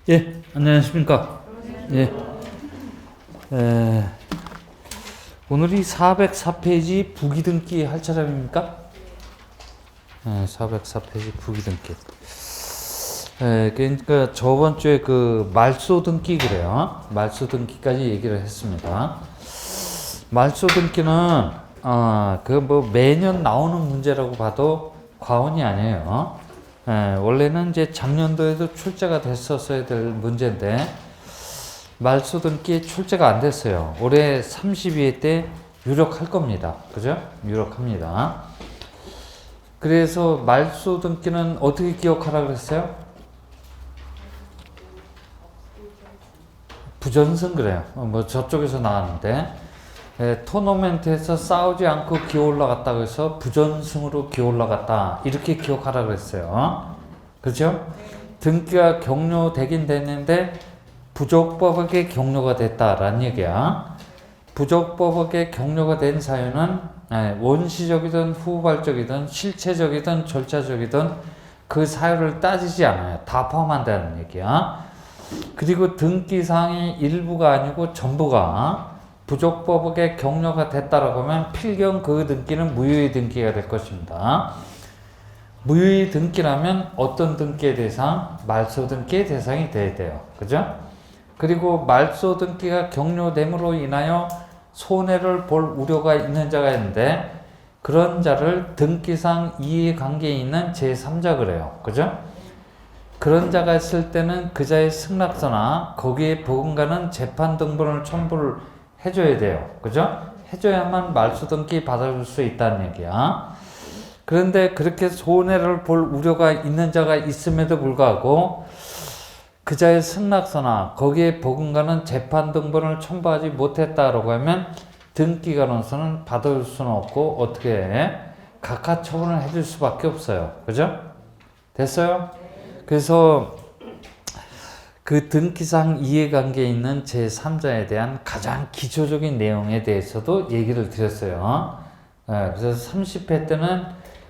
예, 안녕하십니까. 예, 오늘이 404페이지 부기등기 할 차례입니까? 404페이지 부기등기. 그러니까 저번 주에 그 말소등기 그래요. 말소등기까지 얘기를 했습니다. 말소등기는 그 뭐 매년 나오는 문제라고 봐도 과언이 아니에요. 원래는 이제 작년도에도 출제가 됐었어야 될 문제인데 말소등기 출제가 안 됐어요. 올해 32회 때 유력할 겁니다. 그죠? 유력합니다. 그래서 말소등기는 어떻게 기억하라 그랬어요? 부전승 그래요. 뭐 저쪽에서 나왔는데 토너멘트에서 싸우지 않고 기어 올라갔다고 해서 부전승으로 기어 올라갔다 이렇게 기억하라 그랬어요. 그렇죠? 등기가 격려되긴 됐는데 부적법하게 격려가 됐다라는 얘기야. 부적법하게 격려가 된 사유는 원시적이든 후발적이든 실체적이든 절차적이든 그 사유를 따지지 않아요. 다 포함한다는 얘기야. 그리고 등기사항이 일부가 아니고 전부가 부적법하게 격려가 됐다라고 하면 필경 그 등기는 무효의 등기가 될 것입니다. 무효의 등기라면 어떤 등기의 대상? 말소 등기의 대상이 돼야 돼요. 그죠? 그리고 말소 등기가 격려됨으로 인하여 손해를 볼 우려가 있는 자가 있는데 그런 자를 등기상 이해관계에 있는 제3자 그래요. 그죠? 그런 자가 있을 때는 그 자의 승낙서나 거기에 보금가는 재판 등본을 첨부를 해줘야 돼요. 그죠? 해줘야만 말소등기 받아줄 수 있다는 얘기야. 그런데 그렇게 손해를 볼 우려가 있는 자가 있음에도 불구하고 그 자의 승낙서나 거기에 보금가는 재판 등본을 첨부하지 못했다라고 하면 등기관원서는 받아줄 수는 없고 어떻게 해? 각하 처분을 해줄 수밖에 없어요. 그죠? 됐어요? 그래서 그 등기상 이해관계에 있는 제3자에 대한 가장 기초적인 내용에 대해서도 얘기를 드렸어요. 그래서 30회 때는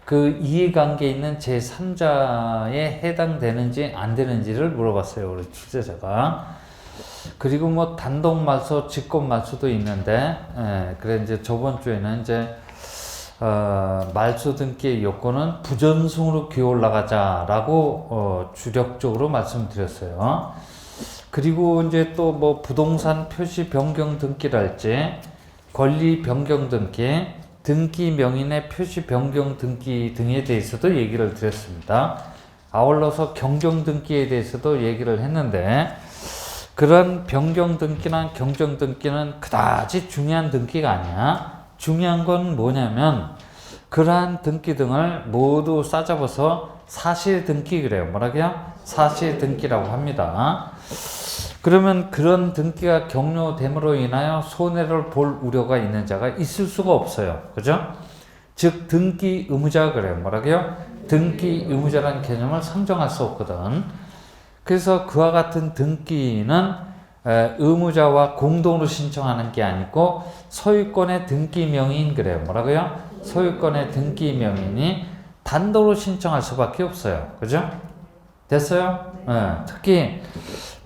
그 이해관계에 있는 제3자에 해당되는지 안 되는지를 물어봤어요. 우리 출제자가. 그리고 뭐 단독말소, 직권말소도 있는데, 그래 이제 저번 주에는 이제 말소 등기의 요건은 부전승으로 기어 올라가자라고 주력적으로 말씀드렸어요. 그리고 이제 또 뭐 부동산 표시 변경 등기랄지 권리 변경 등기, 등기 명인의 표시 변경 등기 등에 대해서도 얘기를 드렸습니다. 아울러서 경정 등기에 대해서도 얘기를 했는데 그런 변경 등기나 경정 등기는 그다지 중요한 등기가 아니야. 중요한 건 뭐냐면 그러한 등기 등을 모두 싸잡아서 사실 등기 그래요. 뭐라고요? 사실 등기라고 합니다. 그러면 그런 등기가 격려됨으로 인하여 손해를 볼 우려가 있는 자가 있을 수가 없어요. 그죠? 즉 등기 의무자 그래요. 뭐라고요? 등기 의무자라는 개념을 상정할 수 없거든. 그래서 그와 같은 등기는 의무자와 공동으로 신청하는 게 아니고 소유권의 등기 명인 그래요. 뭐라고요? 소유권의 등기 명인이 단독으로 신청할 수밖에 없어요. 그죠? 됐어요? 특히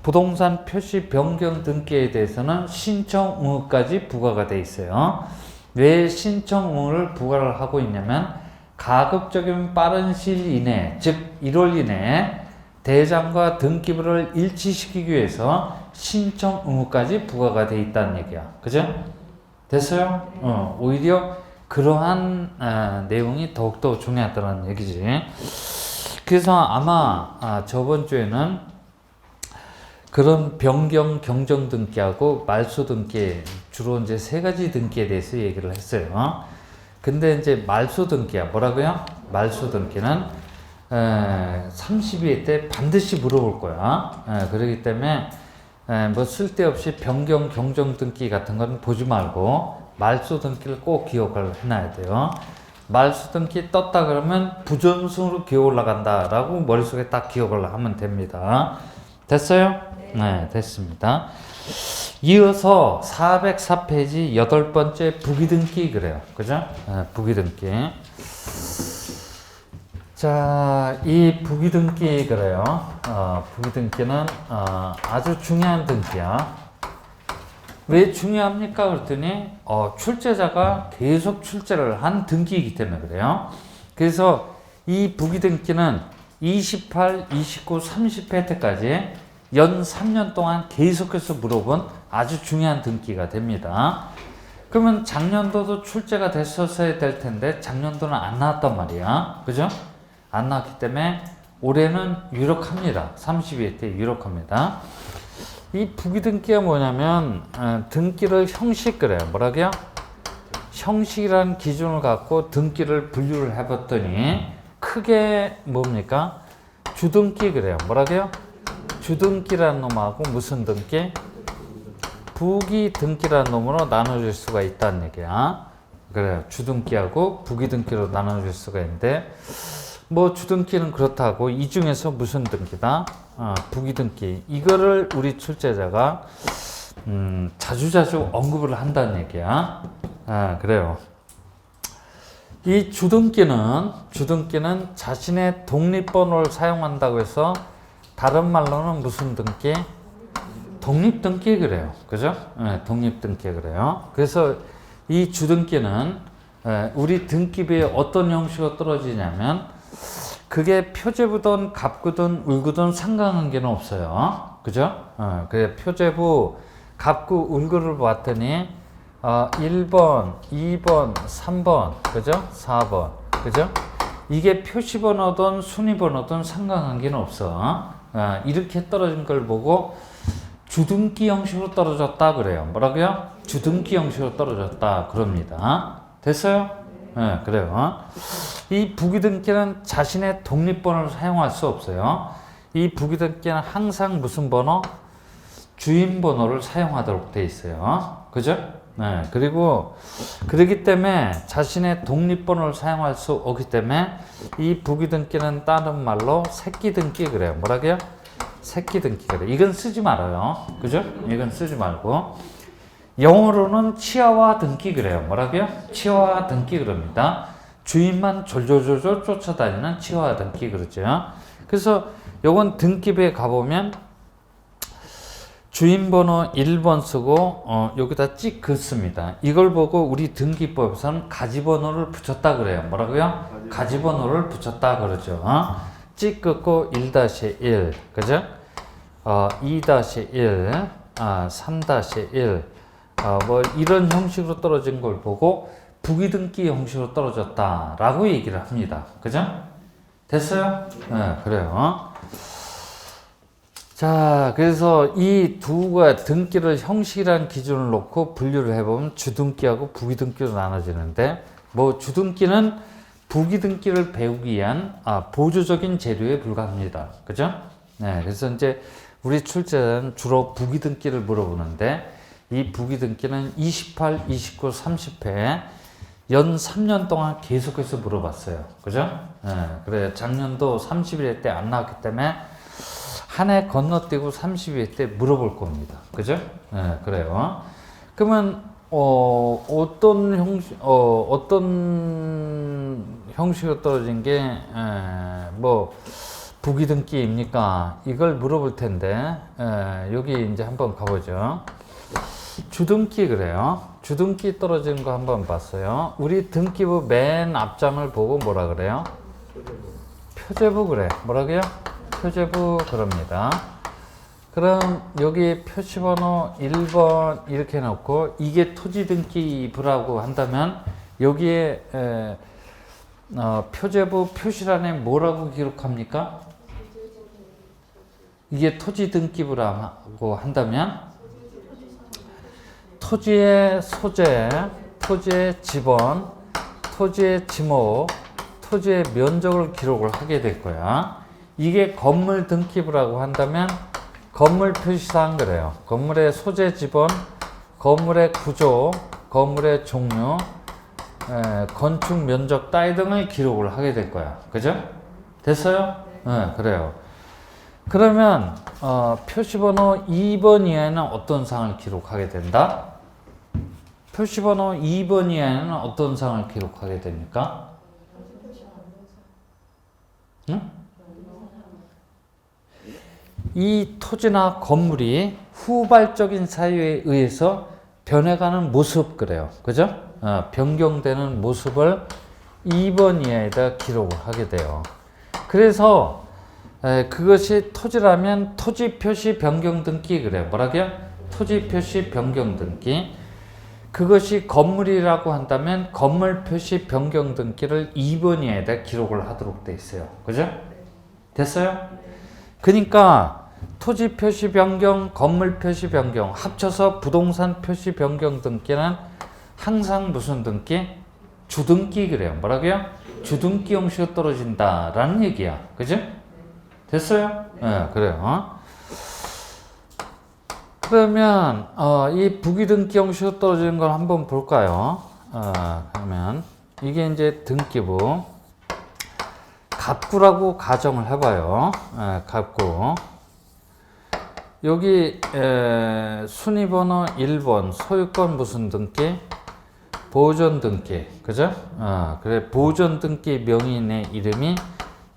부동산 표시 변경 등기에 대해서는 신청 의무까지 부과가 돼 있어요. 왜 신청 의무를 부과를 하고 있냐면 가급적이면 빠른 시일 이내, 즉 1월 이내에 대장과 등기부를 일치시키기 위해서 신청 의무까지 부과가 돼 있다는 얘기야. 그죠? 됐어요? 오히려 그러한 내용이 더욱더 중요하다는 얘기지. 그래서 아마 저번 주에는 그런 변경, 경정 등기하고 말소 등기 주로 이제 세 가지 등기에 대해서 얘기를 했어요. 근데 이제 말소 등기야. 뭐라고요? 말소 등기는 32회 때 반드시 물어볼 거야. 그렇기 때문에 뭐 쓸데없이 변경, 경정 등기 같은 건 보지 말고 말소 등기를 꼭 기억을 해놔야 돼요. 말소 등기 떴다 그러면 부전승으로 기어 올라간다 라고 머릿속에 딱 기억을 하면 됩니다. 됐어요? 네, 됐습니다. 이어서 404페이지 8번째 부기등기 그래요. 그죠? 부기등기. 자, 이 부기등기 그래요. 부기등기는 아주 중요한 등기야. 왜 중요합니까? 그랬더니 출제자가 계속 출제를 한 등기이기 때문에 그래요. 그래서 이 부기등기는 28, 29, 30회 때까지 연 3년 동안 계속해서 물어본 아주 중요한 등기가 됩니다. 그러면 작년도도 출제가 됐었어야 될 텐데 작년도는 안 나왔단 말이야. 그죠? 안 나왔기 때문에 올해는 유력합니다. 32회 때 유력합니다. 이 부기등기가 뭐냐면 등기를 형식 그래요. 뭐라고요? 형식이라는 기준을 갖고 등기를 분류를 해봤더니 크게 뭡니까? 주등기 그래요. 뭐라고요? 주등기라는 놈하고 무슨 등기? 부기등기라는 놈으로 나눠질 수가 있다는 얘기야. 그래요. 주등기하고 부기등기로 나눠질 수가 있는데 뭐 주등기는 그렇다고 이 중에서 무슨 등기다? 부기등기. 이거를 우리 출제자가 자주자주 언급을 한다는 얘기야. 그래요. 이 주등기는 자신의 독립번호를 사용한다고 해서 다른 말로는 무슨 등기? 독립등기 그래요. 그죠? 독립등기 그래요. 그래서 이 주등기는 우리 등기부에 어떤 형식으로 떨어지냐면 그게 표제부든 갑구든 울구든 상관관계는 없어요. 그죠? 그래 표제부 갑구 울구를 봤더니 1번, 2번, 3번, 그죠? 4번, 그죠? 이게 표시번호든 순위번호든 상관관계는 없어. 이렇게 떨어진 걸 보고 주등기 형식으로 떨어졌다 그래요. 뭐라고요? 주등기 형식으로 떨어졌다 그럽니다. 됐어요? 네, 그래요. 이 부기등기는 자신의 독립번호를 사용할 수 없어요. 이 부기등기는 항상 무슨 번호? 주인번호를 사용하도록 돼 있어요. 그죠? 네, 그리고 그렇기 때문에 자신의 독립번호를 사용할 수 없기 때문에 이 부기등기는 다른 말로 새끼등기 그래요. 뭐라고요? 새끼등기 그래. 이건 쓰지 말아요. 그죠? 이건 쓰지 말고 영어로는 치아와 등기 그래요. 뭐라고요? 치아와 등기 그럽니다. 주인만 졸졸졸졸 쫓아다니는 치아와 등기 그러죠. 그래서 요건 등기부에 가보면 주인번호 1번 쓰고 여기다 찍 긋습니다. 이걸 보고 우리 등기법에서는 가지번호를 붙였다 그래요. 뭐라고요? 가지번호를 붙였다 그러죠. 찍 긋고 1-1 그죠? 2-1 3-1 뭐 이런 형식으로 떨어진 걸 보고 부기등기 형식으로 떨어졌다라고 얘기를 합니다. 그죠? 됐어요? 네, 그래요. 자, 그래서 이 두가 등기를 형식이라는 기준을 놓고 분류를 해보면 주등기하고 부기등기로 나눠지는데 뭐 주등기는 부기등기를 배우기 위한 보조적인 재료에 불과합니다. 그죠? 네, 그래서 이제 우리 출제자는 주로 부기등기를 물어보는데 이 부기등기는 28, 29, 30회 연 3년 동안 계속해서 물어봤어요. 그죠? 네, 그래 작년도 31회 때 안 나왔기 때문에 한 해 건너뛰고 32회 때 물어볼 겁니다. 그죠? 네, 그래요. 그러면 어떤 형식으로 떨어진 게 뭐 부기등기입니까? 이걸 물어볼 텐데 여기 이제 한번 가보죠. 주등기 그래요. 주등기 떨어지는 거 한번 봤어요. 우리 등기부 맨 앞장을 보고 뭐라 그래요? 표제부 그래. 뭐라고요? 표제부 그럽니다. 그럼 여기 표시번호 1번 이렇게 놓고 이게 토지등기부라고 한다면 여기에 표제부 표시란에 뭐라고 기록합니까? 이게 토지등기부라고 한다면 토지의 소재, 토지의 지번, 토지의 지목, 토지의 면적을 기록을 하게 될 거야. 이게 건물 등기부라고 한다면 건물 표시사항 그래요. 건물의 소재 지번, 건물의 구조, 건물의 종류, 건축 면적 따위 등을 기록을 하게 될 거야. 그죠? 됐어요? 네, 그래요. 그러면 표시번호 2번 이하에는 어떤 사항을 기록하게 된다? 표시번호 2번 이하에는 어떤 사항을 기록하게 됩니까? 응? 이 토지나 건물이 후발적인 사유에 의해서 변해가는 모습 그래요. 그죠? 변경되는 모습을 2번 이하에다 기록을 하게 돼요. 그래서 그것이 토지라면 토지 표시 변경 등기 그래요. 뭐라고요? 토지 표시 변경 등기. 그것이 건물이라고 한다면 건물 표시 변경 등기를 2번 이하에다 기록을 하도록 돼 있어요. 그죠? 됐어요? 그러니까 토지 표시 변경, 건물 표시 변경 합쳐서 부동산 표시 변경 등기는 항상 무슨 등기? 주등기 그래요. 뭐라고요? 주등기 형식으로 떨어진다라는 얘기야. 그죠? 됐어요? 네, 그래요. 그러면 이 부기등기 형식으로 떨어지는 걸 한번 볼까요? 그러면 이게 이제 등기부 갑구라고 가정을 해봐요. 갑구. 여기 순위번호 1번 소유권 무슨 등기? 보존 등기. 그죠? 그래 보존 등기 명의인의 이름이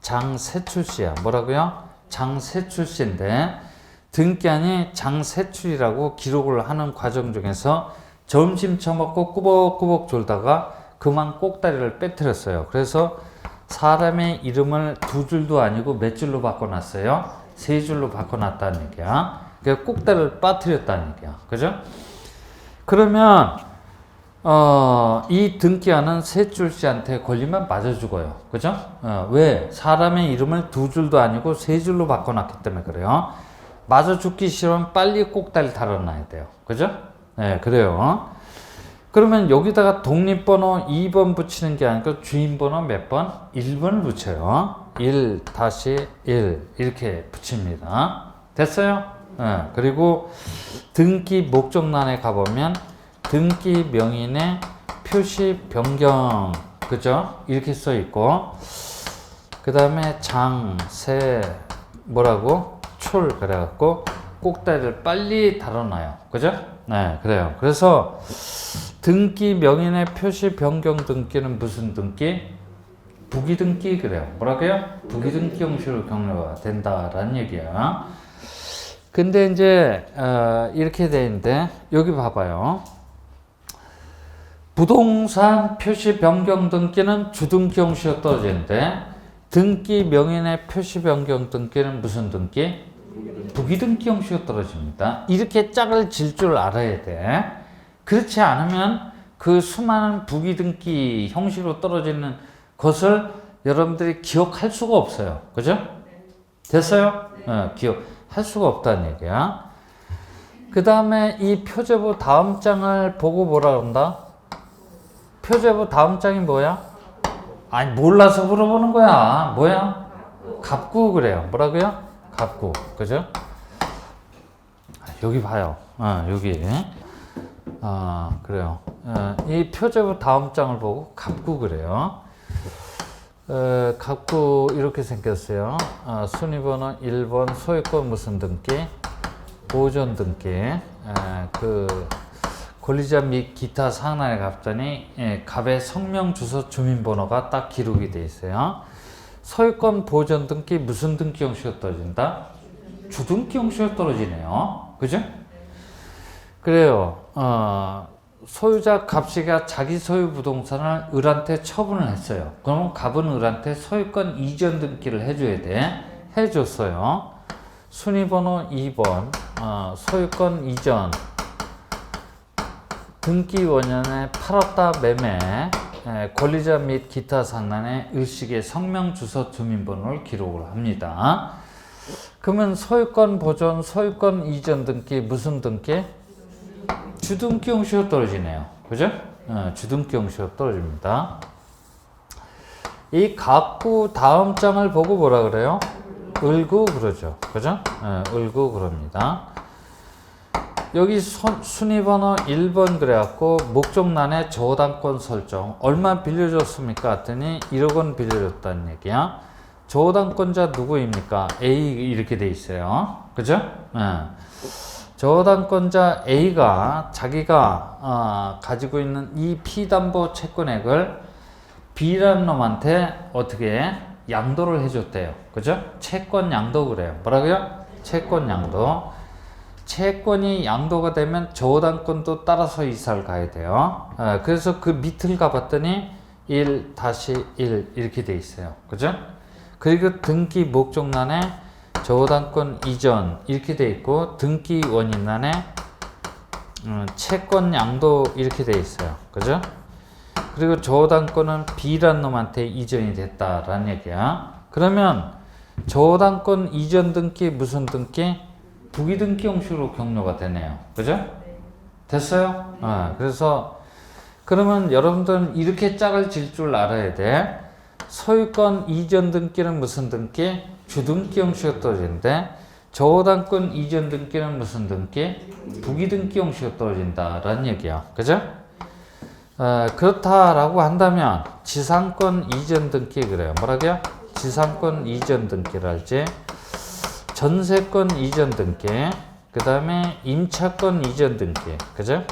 장세출씨야. 뭐라고요? 장세출씨인데 등기한이 장세출이라고 기록을 하는 과정 중에서 점심 처먹고 꾸벅꾸벅 졸다가 그만 꼭다리를 빼뜨렸어요. 그래서 사람의 이름을 두 줄도 아니고 몇 줄로 바꿔놨어요? 세 줄로 바꿔놨다는 얘기야. 그러니까 꼭다리를 빠뜨렸다는 얘기야. 그죠? 그러면 이 등기한은 세출씨한테 걸리면 맞아 죽어요. 그죠? 왜? 사람의 이름을 두 줄도 아니고 세 줄로 바꿔놨기 때문에 그래요. 맞아 죽기 싫으면 빨리 꼭다리 달아놔야 돼요. 그죠? 네, 그래요. 그러면 여기다가 독립번호 2번 붙이는 게 아니고 주인번호 몇 번? 1번을 붙여요. 1-1 이렇게 붙입니다. 됐어요? 네, 그리고 등기 목적란에 가보면 등기 명인의 표시 변경 그죠? 이렇게 써 있고 그 다음에 장, 세 뭐라고? 출 그래갖고 꼭다리를 빨리 달아놔요. 그죠? 네, 그래요. 그래서 등기 명인의 표시 변경 등기는 무슨 등기? 부기등기 그래요. 뭐라고요? 부기등기 형식으로 경로가 된다라는 얘기야. 근데 이제 이렇게 돼 있는데 여기 봐봐요. 부동산 표시 변경 등기는 주등기 형식으로 떨어지는데 등기 명인의 표시 변경 등기는 무슨 등기? 부기등기 형식으로 떨어집니다. 이렇게 짝을 질 줄 알아야 돼. 그렇지 않으면 그 수많은 부기등기 형식으로 떨어지는 것을 여러분들이 기억할 수가 없어요. 그죠? 됐어요? 기억할 수가 없다는 얘기야. 그 다음에 이 표제부 다음 장을 보고 뭐라 그런다? 표제부 다음 장이 뭐야? 아니 몰라서 물어보는 거야. 뭐야? 갑구 그래요. 뭐라고요? 갑구. 그죠? 여기 봐요. 여기. 그래요. 이 표제부 다음 장을 보고 갑구 그래요. 갑구 이렇게 생겼어요. 순위번호 1번 소유권 무슨 등기? 보존 등기. 그 권리자 및 기타 상란에 갔더니 갑의 성명, 주소, 주민번호가 딱 기록이 돼 있어요. 소유권 보존 등기 무슨 등기 형식으로 떨어진다? 주등기 형식으로 떨어지네요. 그죠? 그래요. 소유자 갑씨가 자기 소유 부동산을 을한테 처분을 했어요. 그럼 갑은 을한테 소유권 이전 등기를 해줘야 돼. 해줬어요. 순위번호 2번 소유권 이전 등기 원년에 팔았다 매매 권리자 및 기타 상란에 을식의 성명, 주소, 주민번호를 기록을 합니다. 그러면 소유권 보존, 소유권 이전 등기 무슨 등기? 주등기 형식으로 떨어지네요. 그죠? 주등기 형식으로 떨어집니다. 이 갑구 다음 장을 보고 뭐라 그래요? 을구 그러죠. 그죠? 을구 그럽니다. 여기 순위번호 1번 그래갖고 목적란에 저당권 설정 얼마 빌려줬습니까? 했더니 1억 원 빌려줬다는 얘기야. 저당권자 누구입니까? A 이렇게 돼 있어요. 그죠? 저당권자 A가 자기가 가지고 있는 이 피담보 채권액을 B라는 놈한테 어떻게 양도를 해줬대요. 그죠? 채권 양도 그래요. 뭐라고요? 채권 양도. 채권이 양도가 되면 저당권도 따라서 이사를 가야 돼요. 그래서 그 밑을 가봤더니 1-1 이렇게 돼 있어요. 그죠? 그리고 등기 목적란에 저당권 이전 이렇게 돼 있고 등기 원인란에 채권 양도 이렇게 돼 있어요. 그죠? 그리고 저당권은 B란 놈한테 이전이 됐다라는 얘기야. 그러면 저당권 이전 등기 무슨 등기? 부기등기 형식으로 격려가 되네요. 그죠? 됐어요? 그래서 그러면 여러분들은 이렇게 짝을 질 줄 알아야 돼. 소유권 이전 등기는 무슨 등기? 주등기 형식으로 떨어지는데 저당권 이전 등기는 무슨 등기? 부기등기 형식으로 떨어진다라는 얘기야. 그죠? 그렇다라고 한다면 지상권 이전 등기 그래요. 뭐라고요? 지상권 이전 등기를 할지 전세권 이전 등기 그 다음에 임차권 이전 등기 그죠?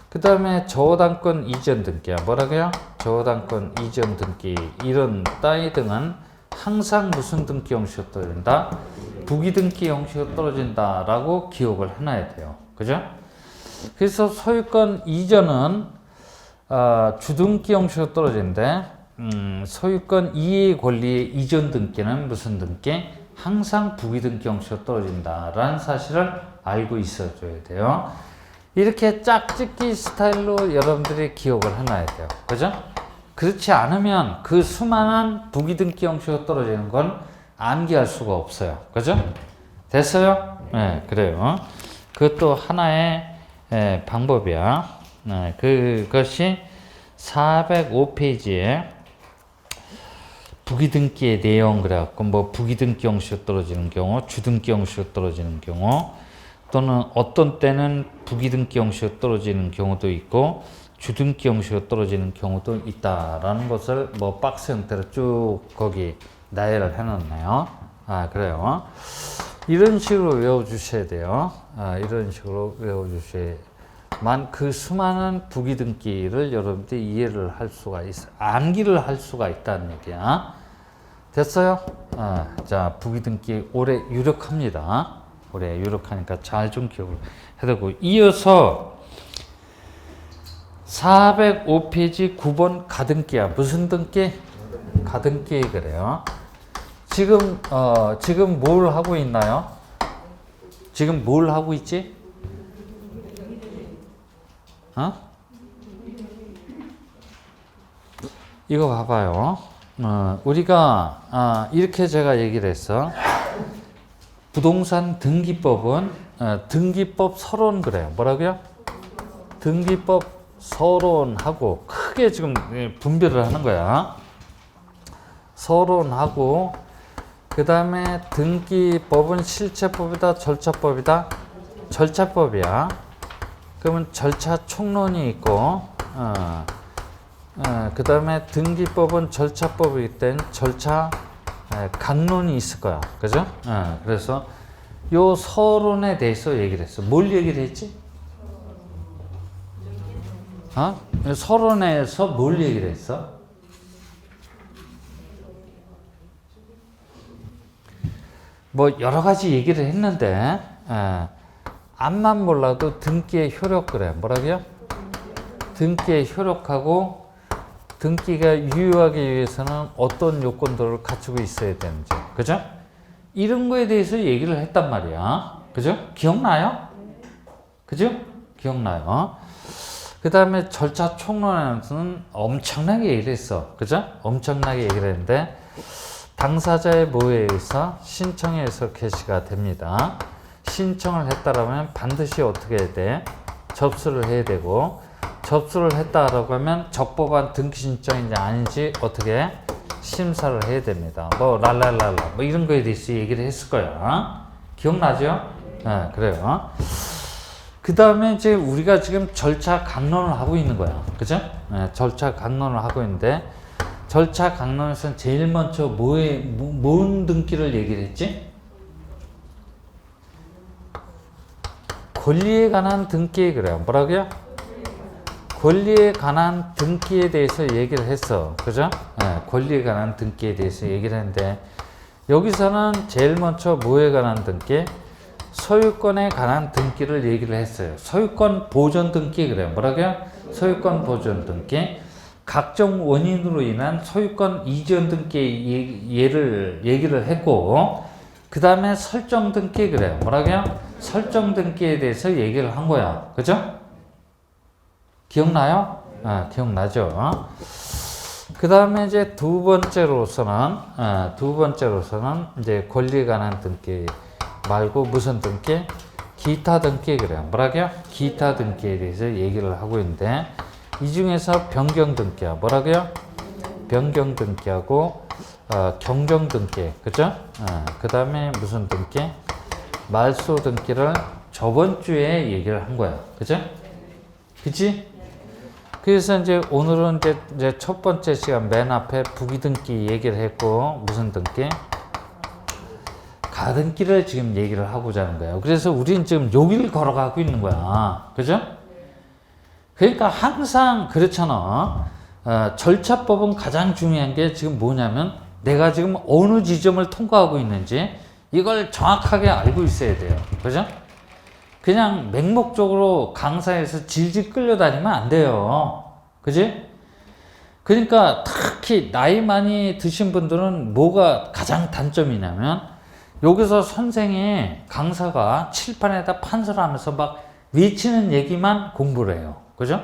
그 다음에 저당권 이전 등기야. 뭐라고요? 저당권 이전 등기 이런 따위 등은 항상 무슨 등기 형식으로 떨어진다? 부기등기 형식으로 떨어진다 라고 기억을 해놔야 돼요. 그죠? 그래서 소유권 이전은 주등기 형식으로 떨어지는데 소유권 이해 권리의 이전 등기는 무슨 등기? 항상 부기등기 형식으로 떨어진다라는 사실을 알고 있어줘야 돼요. 이렇게 짝짓기 스타일로 여러분들이 기억을 해놔야 돼요. 그죠? 그렇지 않으면 그 수많은 부기등기 형식으로 떨어지는 건 암기할 수가 없어요. 그죠? 됐어요? 네, 그래요. 그것도 하나의 방법이야. 그것이 405페이지에 부기등기의 내용 그래갖고 뭐 부기등기 형식으로 떨어지는 경우, 주등기 형식으로 떨어지는 경우, 또는 어떤 때는 부기등기 형식으로 떨어지는 경우도 있고 주등기 형식으로 떨어지는 경우도 있다라는 것을 뭐 박스 형태로 쭉 거기 나열을 해놨네요. 그래요. 이런 식으로 외워주셔야 돼요. 이런 식으로 외워주셔야만 그 수많은 부기등기를 여러분들이 이해를 할 수가 있어요. 암기를 할 수가 있다는 얘기야. 됐어요? 자, 부기등기 올해 유력합니다. 올해 유력하니까 잘 좀 기억을 해두고 이어서 405페이지 9번 가등기야. 무슨 등기? 가등기 그래요. 지금 뭘 하고 있나요? 지금 뭘 하고 있지? 이거 봐봐요. 우리가 이렇게 제가 얘기를 했어. 부동산 등기법은 등기법 서론 그래요. 뭐라고요? 등기법 서론하고 크게 지금 분별을 하는 거야. 서론하고 그 다음에 등기법은 실체법이다, 절차법이다? 절차법이야. 그러면 절차 총론이 있고 그 다음에 등기법은 절차법이기 때문에 절차 강론이 있을 거야. 그죠? 그래서 요 서론에 대해서 얘기를 했어. 뭘 얘기를 했지? 서론에서 뭘 얘기를 했어? 뭐 여러 가지 얘기를 했는데 앞만 몰라도 등기의 효력 그래. 뭐라고요? 등기의 효력하고 등기가 유효하기 위해서는 어떤 요건들을 갖추고 있어야 되는지. 그죠? 이런 거에 대해서 얘기를 했단 말이야. 그죠? 기억나요? 그죠? 기억나요? 그 다음에 절차 총론에서는 엄청나게 얘기를 했어. 그죠? 엄청나게 얘기를 했는데 당사자의 모의에 의해서 신청에 의해서 개시가 됩니다. 신청을 했다라면 반드시 어떻게 해야 돼? 접수를 해야 되고 접수를 했다라고 하면 적법한 등기 신청인지 아닌지 어떻게 심사를 해야 됩니다. 뭐 랄랄랄라 뭐 이런 거에 대해서 얘기를 했을 거야. 기억나죠? 네, 그래요. 그 다음에 이제 우리가 지금 절차 강론을 하고 있는 거야. 그죠? 네, 절차 강론을 하고 있는데 절차 강론에서는 제일 먼저 뭔 등기를 얘기를 했지? 권리에 관한 등기 그래요. 뭐라고요? 권리에 관한 등기에 대해서 얘기를 했어. 그죠? 권리에 관한 등기에 대해서 얘기를 했는데 여기서는 제일 먼저 뭐에 관한 등기? 소유권에 관한 등기를 얘기를 했어요. 소유권 보존 등기 그래요. 뭐라고요? 소유권 보존 등기. 각종 원인으로 인한 소유권 이전 등기 얘기를 했고 그 다음에 설정 등기 그래요. 뭐라고요? 설정 등기에 대해서 얘기를 한 거야. 그죠? 기억나요? 기억나죠? 그 다음에 이제 두 번째로서는 이제 권리에 관한 등기 말고 무슨 등기? 기타 등기 그래요. 뭐라고요? 기타 등기에 대해서 얘기를 하고 있는데 이 중에서 변경 등기야. 뭐라고요? 변경 등기하고 경정 등기, 그죠? 그 다음에 무슨 등기? 말소 등기를 저번 주에 얘기를 한 거야. 그죠? 그치? 그래서 이제 오늘은 이제 첫 번째 시간 맨 앞에 부기등기 얘기를 했고, 무슨 등기? 가등기를 지금 얘기를 하고자 하는 거예요. 그래서 우린 지금 여기를 걸어가고 있는 거야. 그죠? 그러니까 항상 그렇잖아. 절차법은 가장 중요한 게 지금 뭐냐면 내가 지금 어느 지점을 통과하고 있는지 이걸 정확하게 알고 있어야 돼요. 그죠? 그냥 맹목적으로 강사에서 질질 끌려다니면 안 돼요. 그지? 그러니까 특히 나이 많이 드신 분들은 뭐가 가장 단점이냐면 여기서 선생이 강사가 칠판에다 판서를 하면서 막 외치는 얘기만 공부를 해요. 그죠?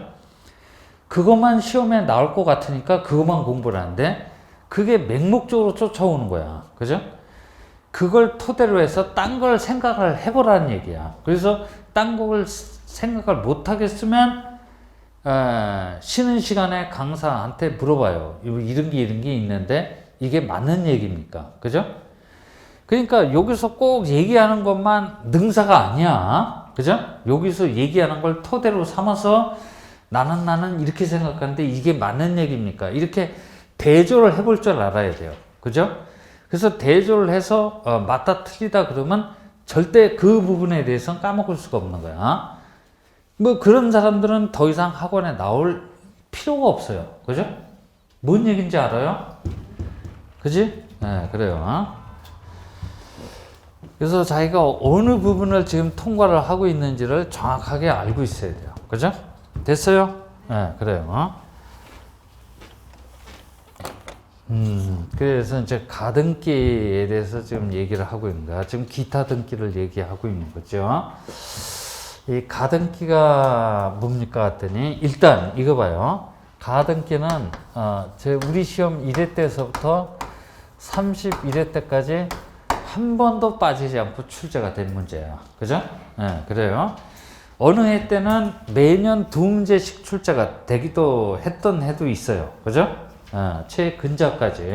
그것만 시험에 나올 것 같으니까 그것만 공부를 하는데 그게 맹목적으로 쫓아오는 거야. 그죠? 그걸 토대로 해서 딴 걸 생각을 해보라는 얘기야. 그래서 딴 걸 생각을 못 하겠으면 쉬는 시간에 강사한테 물어봐요. 이런 게 있는데 이게 맞는 얘기입니까? 그죠? 그러니까 여기서 꼭 얘기하는 것만 능사가 아니야. 그죠? 여기서 얘기하는 걸 토대로 삼아서 나는 이렇게 생각하는데 이게 맞는 얘기입니까? 이렇게 대조를 해볼 줄 알아야 돼요. 그죠? 그래서 대조를 해서 맞다 틀리다 그러면 절대 그 부분에 대해서는 까먹을 수가 없는 거야. 뭐 그런 사람들은 더 이상 학원에 나올 필요가 없어요. 그죠? 뭔 얘기인지 알아요? 그지? 네, 그래요. 그래서 자기가 어느 부분을 지금 통과를 하고 있는지를 정확하게 알고 있어야 돼요. 그죠? 됐어요? 네, 그래요. 그래서 이제 가등기에 대해서 지금 얘기를 하고 있는 거야. 지금 기타 등기를 얘기하고 있는 거죠. 이 가등기가 뭡니까? 했더니, 일단 이거 봐요. 가등기는, 우리 시험 1회 때서부터 31회 때까지 한 번도 빠지지 않고 출제가 된 문제야. 그죠? 네, 그래요. 어느 해 때는 매년 2문제씩 출제가 되기도 했던 해도 있어요. 그죠? 최근자까지.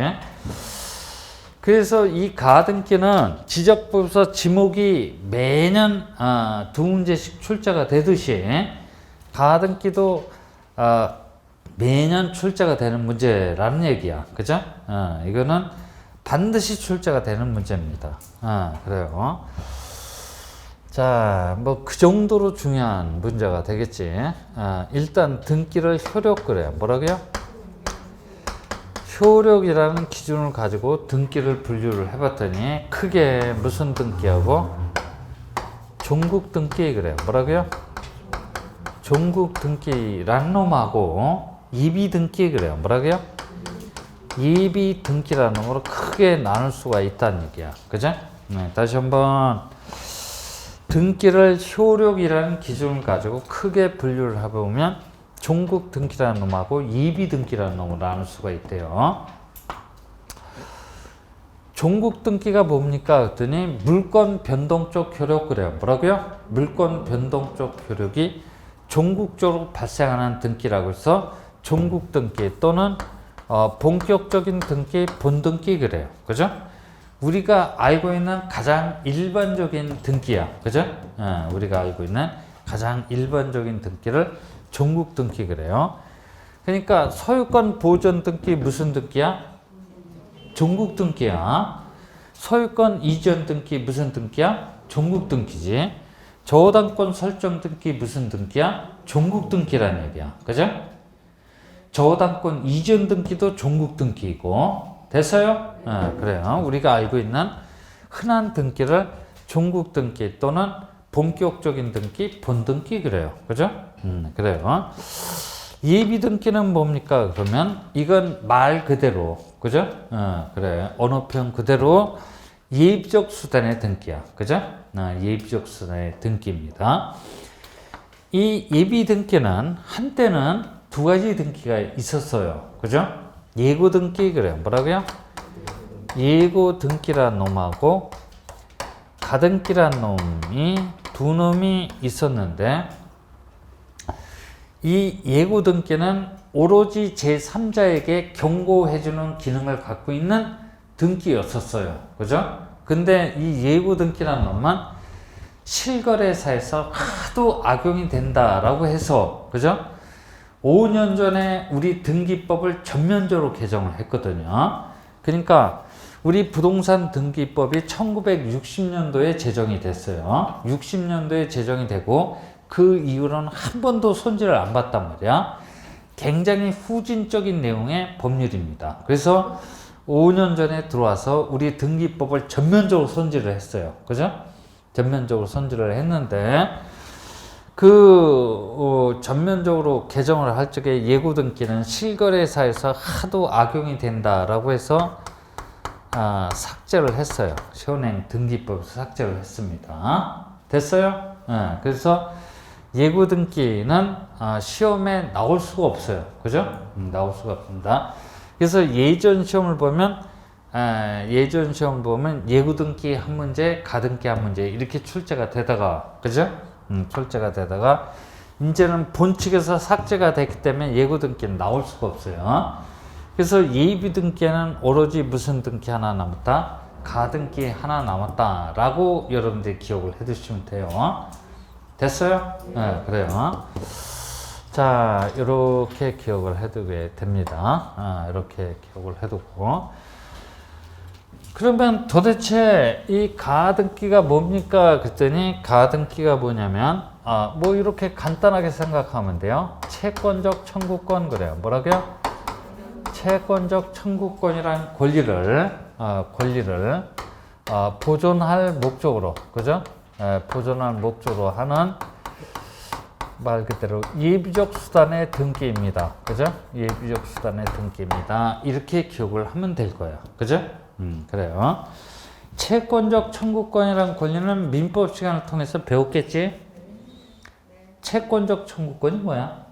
그래서 이 가등기는 지적법에서 지목이 매년 2문제씩 출제가 되듯이 가등기도 매년 출제가 되는 문제라는 얘기야. 그죠? 이거는 반드시 출제가 되는 문제입니다. 그래요. 자, 뭐 그 정도로 중요한 문제가 되겠지. 일단 등기를 효력 그래요. 뭐라고요? 효력이라는 기준을 가지고 등기를 분류를 해봤더니 크게 무슨 등기하고 종국 등기 그래요. 뭐라고요? 종국 등기라는 놈하고 이비 등기 그래요. 뭐라고요? 이비 등기라는 놈으로 크게 나눌 수가 있다는 얘기야. 그죠? 네, 다시 한번 등기를 효력이라는 기준을 가지고 크게 분류를 해보면 종국 등기라는 놈하고 이비 등기라는 놈으로 나눌 수가 있대요. 종국 등기가 뭡니까? 그랬더니 물권 변동적 효력 그래요. 뭐라고요? 물권 변동적 효력이 종국적으로 발생하는 등기라고 해서 종국 등기 또는 본격적인 등기, 본등기 그래요. 그죠? 우리가 알고 있는 가장 일반적인 등기야. 그죠? 우리가 알고 있는 가장 일반적인 등기를 종국 등기 그래요. 그러니까 소유권 보존 등기 무슨 등기야? 종국 등기야. 소유권 이전 등기 무슨 등기야? 종국 등기지. 저당권 설정 등기 무슨 등기야? 종국 등기라는 얘기야. 그죠? 저당권 이전 등기도 종국 등기이고 됐어요? 그래요. 우리가 알고 있는 흔한 등기를 종국 등기 또는 본격적인 등기, 본등기 그래요. 그죠? 그래요. 예비 등기는 뭡니까? 그러면 이건 말 그대로, 그죠? 그래. 언어표현 그대로 예비적 수단의 등기야. 그죠? 예비적 수단의 등기입니다. 이 예비 등기는 한때는 두 가지 등기가 있었어요. 그죠? 예고 등기 그래요. 뭐라고요? 예고 등기란 놈하고 가등기란 놈이 두 놈이 있었는데 이 예고 등기는 오로지 제3자에게 경고해주는 기능을 갖고 있는 등기였었어요. 그죠? 근데 이 예고 등기란 놈만 실거래사에서 하도 악용이 된다라고 해서, 그죠? 5년 전에 우리 등기법을 전면적으로 개정을 했거든요. 그러니까 우리 부동산 등기법이 1960년도에 제정이 됐어요. 60년도에 제정이 되고 그 이후로는 한 번도 손질을 안 봤단 말이야. 굉장히 후진적인 내용의 법률입니다. 그래서 5년 전에 들어와서 우리 등기법을 전면적으로 손질을 했어요. 그죠? 전면적으로 손질을 했는데 전면적으로 개정을 할 적에 예고 등기는 실거래사에서 하도 악용이 된다라고 해서 삭제를 했어요. 시운행 등기법에서 삭제를 했습니다. 됐어요? 그래서 예고 등기는 시험에 나올 수가 없어요. 그죠? 나올 수가 없습니다. 그래서 예전 시험을 보면 예고 등기 한 문제, 가등기 한 문제 이렇게 출제가 되다가, 그죠? 출제가 되다가 이제는 본측에서 삭제가 됐기 때문에 예고 등기는 나올 수가 없어요. 그래서 예비 등기에는 오로지 무슨 등기 하나 남았다? 가등기 하나 남았다라고 여러분들이 기억을 해두시면 돼요. 됐어요? 네, 그래요. 자, 이렇게 기억을 해두게 됩니다. 이렇게 기억을 해두고. 그러면 도대체 이 가등기가 뭡니까? 그랬더니 가등기가 뭐냐면, 뭐 이렇게 간단하게 생각하면 돼요. 채권적 청구권 그래요. 뭐라고요? 채권적 청구권이란 권리를 보존할 목적으로, 그죠? 보존할 목적으로 하는 말 그대로 예비적 수단의 등기입니다. 그죠? 예비적 수단의 등기입니다. 이렇게 기억을 하면 될 거예요. 그죠? 그래요. 채권적 청구권이라는 권리는 민법 시간을 통해서 배웠겠지? 채권적 청구권이 뭐야?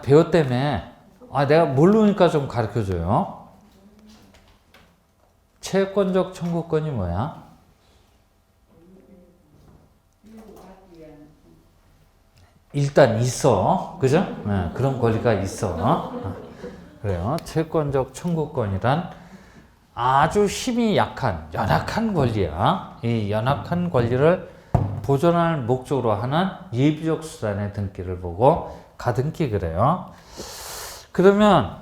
배웠다며. 내가 모르니까 좀 가르쳐줘요. 채권적 청구권이 뭐야? 일단 있어. 그죠? 그런 권리가 있어. 그래요. 채권적 청구권이란 아주 힘이 연약한 권리야. 이 연약한 권리를 보존할 목적으로 하는 예비적 수단의 등기를 보고 가등기 그래요. 그러면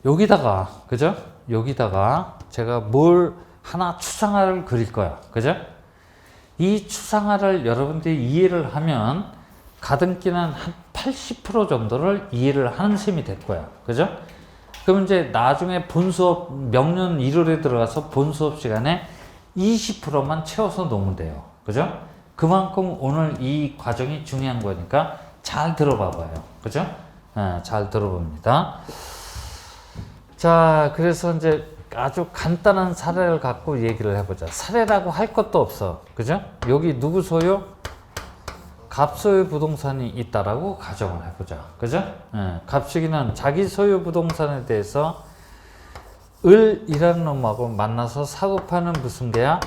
여기다가, 그죠? 여기다가 제가 뭘 하나 추상화를 그릴 거야. 그죠? 이 추상화를 여러분들이 이해를 하면 가등기는 한 80% 정도를 이해를 하는 셈이 될 거야. 그죠? 그럼 이제 나중에 본수업 명년 1월에 들어가서 본수업 시간에 20%만 채워서 놓으면 돼요. 그죠? 그만큼 오늘 이 과정이 중요한 거니까 잘 들어봐 봐요. 그죠? 잘 들어봅니다. 자, 그래서 이제 아주 간단한 사례를 갖고 얘기를 해보자. 사례라고 할 것도 없어. 그죠? 여기 누구 소유? 갑소유 부동산이 있다라고 가정을 해보자. 그죠? 갑식이는 자기 소유 부동산에 대해서 을이라는 놈하고 만나서 사고 파는 무슨 계약?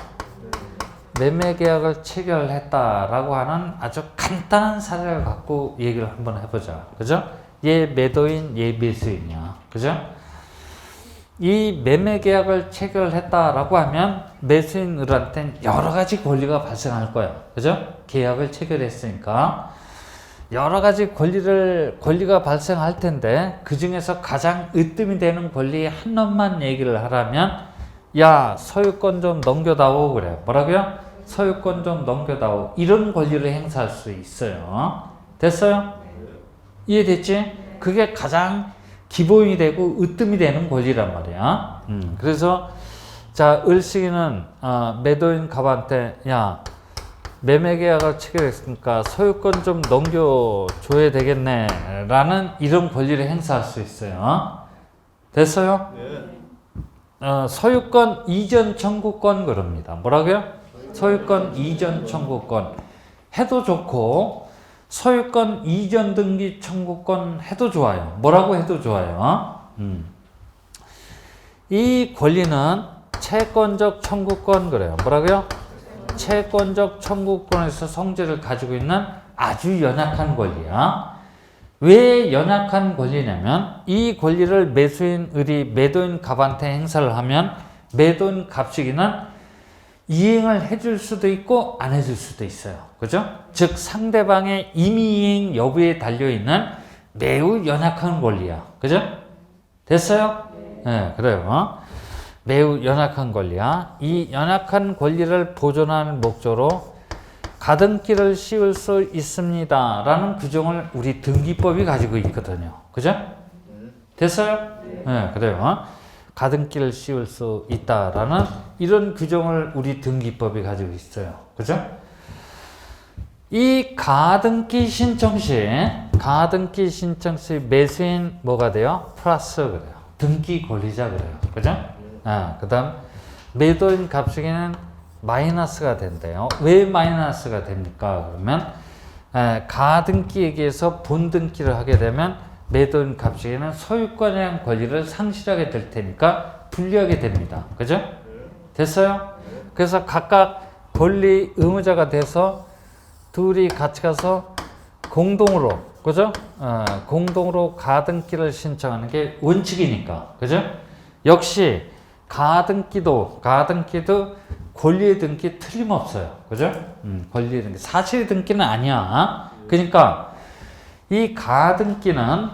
매매 계약을 체결했다라고 하는 아주 간단한 사례를 갖고 얘기를 한번 해보자. 그죠? 얘 매도인, 얘 매수인이야. 그죠? 이 매매 계약을 체결했다라고 하면 매수인 을한테는 여러 가지 권리가 발생할 거야. 그죠? 계약을 체결했으니까 여러 가지 권리가 발생할 텐데 그 중에서 가장 으뜸이 되는 권리 한 놈만 얘기를 하라면 야, 소유권 좀 넘겨다오 그래. 뭐라고요? 소유권 좀 넘겨다오. 이런 권리를 행사할 수 있어요. 됐어요? 이해됐지? 그게 가장 기본이 되고 으뜸이 되는 권리란 말이야. 그래서 자, 을식이는 매도인 갑한테 야, 매매계약을 체결했으니까 소유권 좀 넘겨줘야 되겠네 라는 이런 권리를 행사할 수 있어요. 됐어요? 네. 소유권 이전 청구권 그럽니다. 뭐라고요? 소유권 이전 청구권 해도 좋고 소유권 이전 등기 청구권 해도 좋아요. 뭐라고 해도 좋아요. 이 권리는 채권적 청구권 그래요. 뭐라고요? 채권적 청구권에서 성질을 가지고 있는 아주 연약한 권리야. 왜 연약한 권리냐면 이 권리를 매수인 을이 매도인 갑한테 행사를 하면 매도인 갑식이는 이행을 해줄 수도 있고 안 해줄 수도 있어요. 그죠? 즉 상대방의 임의이행 여부에 달려있는 매우 연약한 권리야. 그죠? 됐어요? 네, 그래요. 매우 연약한 권리야. 이 연약한 권리를 보존하는 목적으로 가등기를 씌울 수 있습니다 라는 규정을 우리 등기법이 가지고 있거든요. 그죠? 됐어요? 네, 그래요. 가등기를 씌울 수 있다라는 이런 규정을 우리 등기법이 가지고 있어요. 그죠? 이 가등기 신청 시 매수인 뭐가 돼요? 플러스 그래요. 등기 권리자 그래요. 그죠? 그 다음 매도인 갑식에는 마이너스가 된대요. 왜 마이너스가 됩니까? 그러면 가등기에게서 본등기를 하게 되면 매도인 갑식에는 소유권이라는 권리를 상실하게 될 테니까 분리하게 됩니다. 그죠? 됐어요? 그래서 각각 권리 의무자가 돼서 둘이 같이 가서 공동으로, 그죠? 공동으로 가등기를 신청하는 게 원칙이니까. 그죠? 역시 가등기도 권리의 등기 틀림없어요. 그죠? 권리의 등기. 사실의 등기는 아니야. 그러니까 이 가등기는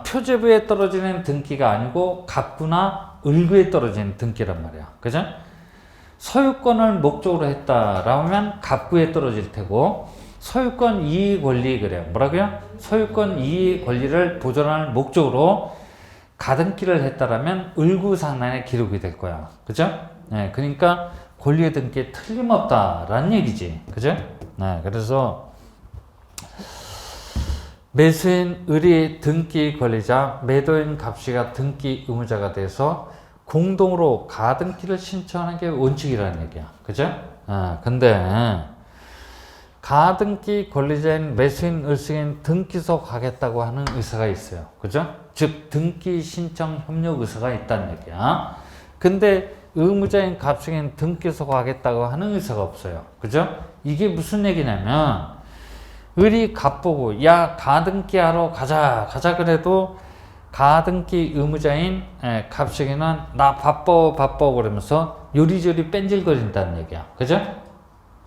표제부에 떨어지는 등기가 아니고 갑구나 을구에 떨어지는 등기란 말이야. 그죠? 소유권을 목적으로 했다라면 갑구에 떨어질 테고 소유권 이의 권리 그래요. 뭐라고요? 소유권 이의 권리를 보존할 목적으로 가등기를 했다라면 을구 상란에 기록이 될 거야. 그죠? 네, 그러니까 권리의 등기에 틀림없다라는 얘기지. 그죠? 네, 그래서 매수인 을이 등기 권리자, 매도인 갑씨가 등기 의무자가 돼서 공동으로 가등기를 신청하는 게 원칙이라는 얘기야. 그죠? 근데 가등기 권리자인 매수인 을승인 등기소 가겠다고 하는 의사가 있어요. 그죠? 즉 등기 신청 협력 의사가 있다는 얘기야. 근데 의무자인 갑승인 등기소 가겠다고 하는 의사가 없어요. 그죠? 이게 무슨 얘기냐면 을이 갑보고 야 가등기 하러 가자 그래도 가등기 의무자인 갑승이는 나 바빠 그러면서 요리조리 뺀질거린다는 얘기야. 그죠?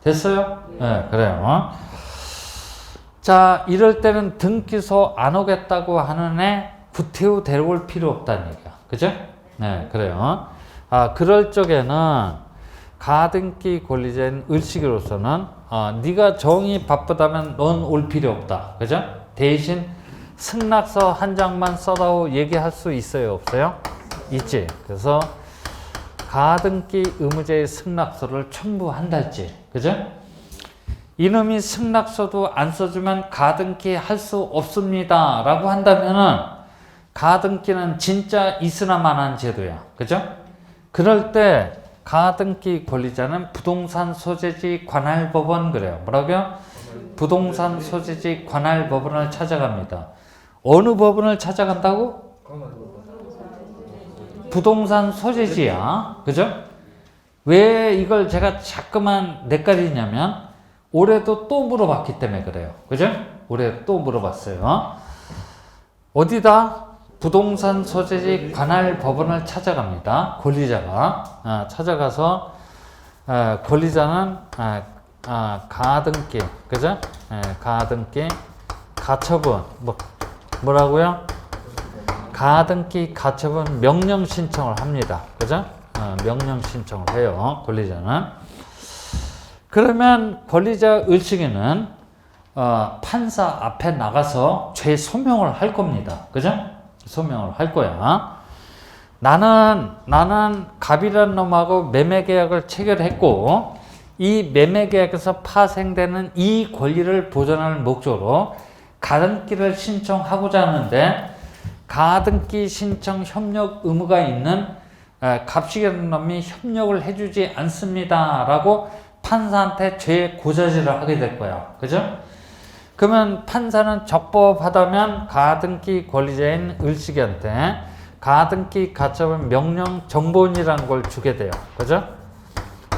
됐어요? 네, 그래요. 자, 이럴 때는 등기소 안 오겠다고 하는 애 구태후 데려올 필요 없다는 얘기야. 그죠? 네, 그래요. 그럴 적에는 가등기 권리자인 을식이로서는 네가 정이 바쁘다면 넌 올 필요 없다. 그죠? 대신 승낙서 한 장만 써다오 얘기할 수 있어요? 없어요? 있지. 그래서 가등기 의무자의 승낙서를 첨부한달지. 그죠? 이놈이 승낙서도 안 써주면 가등기 할 수 없습니다 라고 한다면은 가등기는 진짜 있으나마나한 제도야. 그죠? 그럴 때 가등기 권리자는 부동산 소재지 관할법원 그래요. 뭐라고요? 부동산 소재지 관할법원을 찾아갑니다. 어느 법원을 찾아간다고? 부동산 소재지야. 그죠? 왜 이걸 제가 자꾸만 헷갈리냐면 올해도 또 물어봤기 때문에 그래요. 그죠? 올해 또 물어봤어요. 어디다? 부동산 소재지 관할 법원을 찾아갑니다. 권리자가 찾아가서 권리자는 가등기, 그죠? 가등기 가처분 뭐라고요? 가등기 가처분 명령 신청을 합니다. 그죠? 명령 신청을 해요. 권리자는. 그러면 권리자 을식이는 판사 앞에 나가서 죄 소명을 할 겁니다. 그죠? 소명을 할 거야. 나는 갑이라는 놈하고 매매 계약을 체결했고 이 매매 계약에서 파생되는 이 권리를 보존할 목적으로 가등기를 신청하고자 하는데 가등기 신청 협력 의무가 있는 갑식이라는 놈이 협력을 해주지 않습니다 라고 판사한테 죄 고자질을 하게 될 거야. 그죠? 그러면 판사는 적법하다면 가등기 권리자인 을식이한테 가등기 가처분 명령 정본이라는 걸 주게 돼요. 그죠?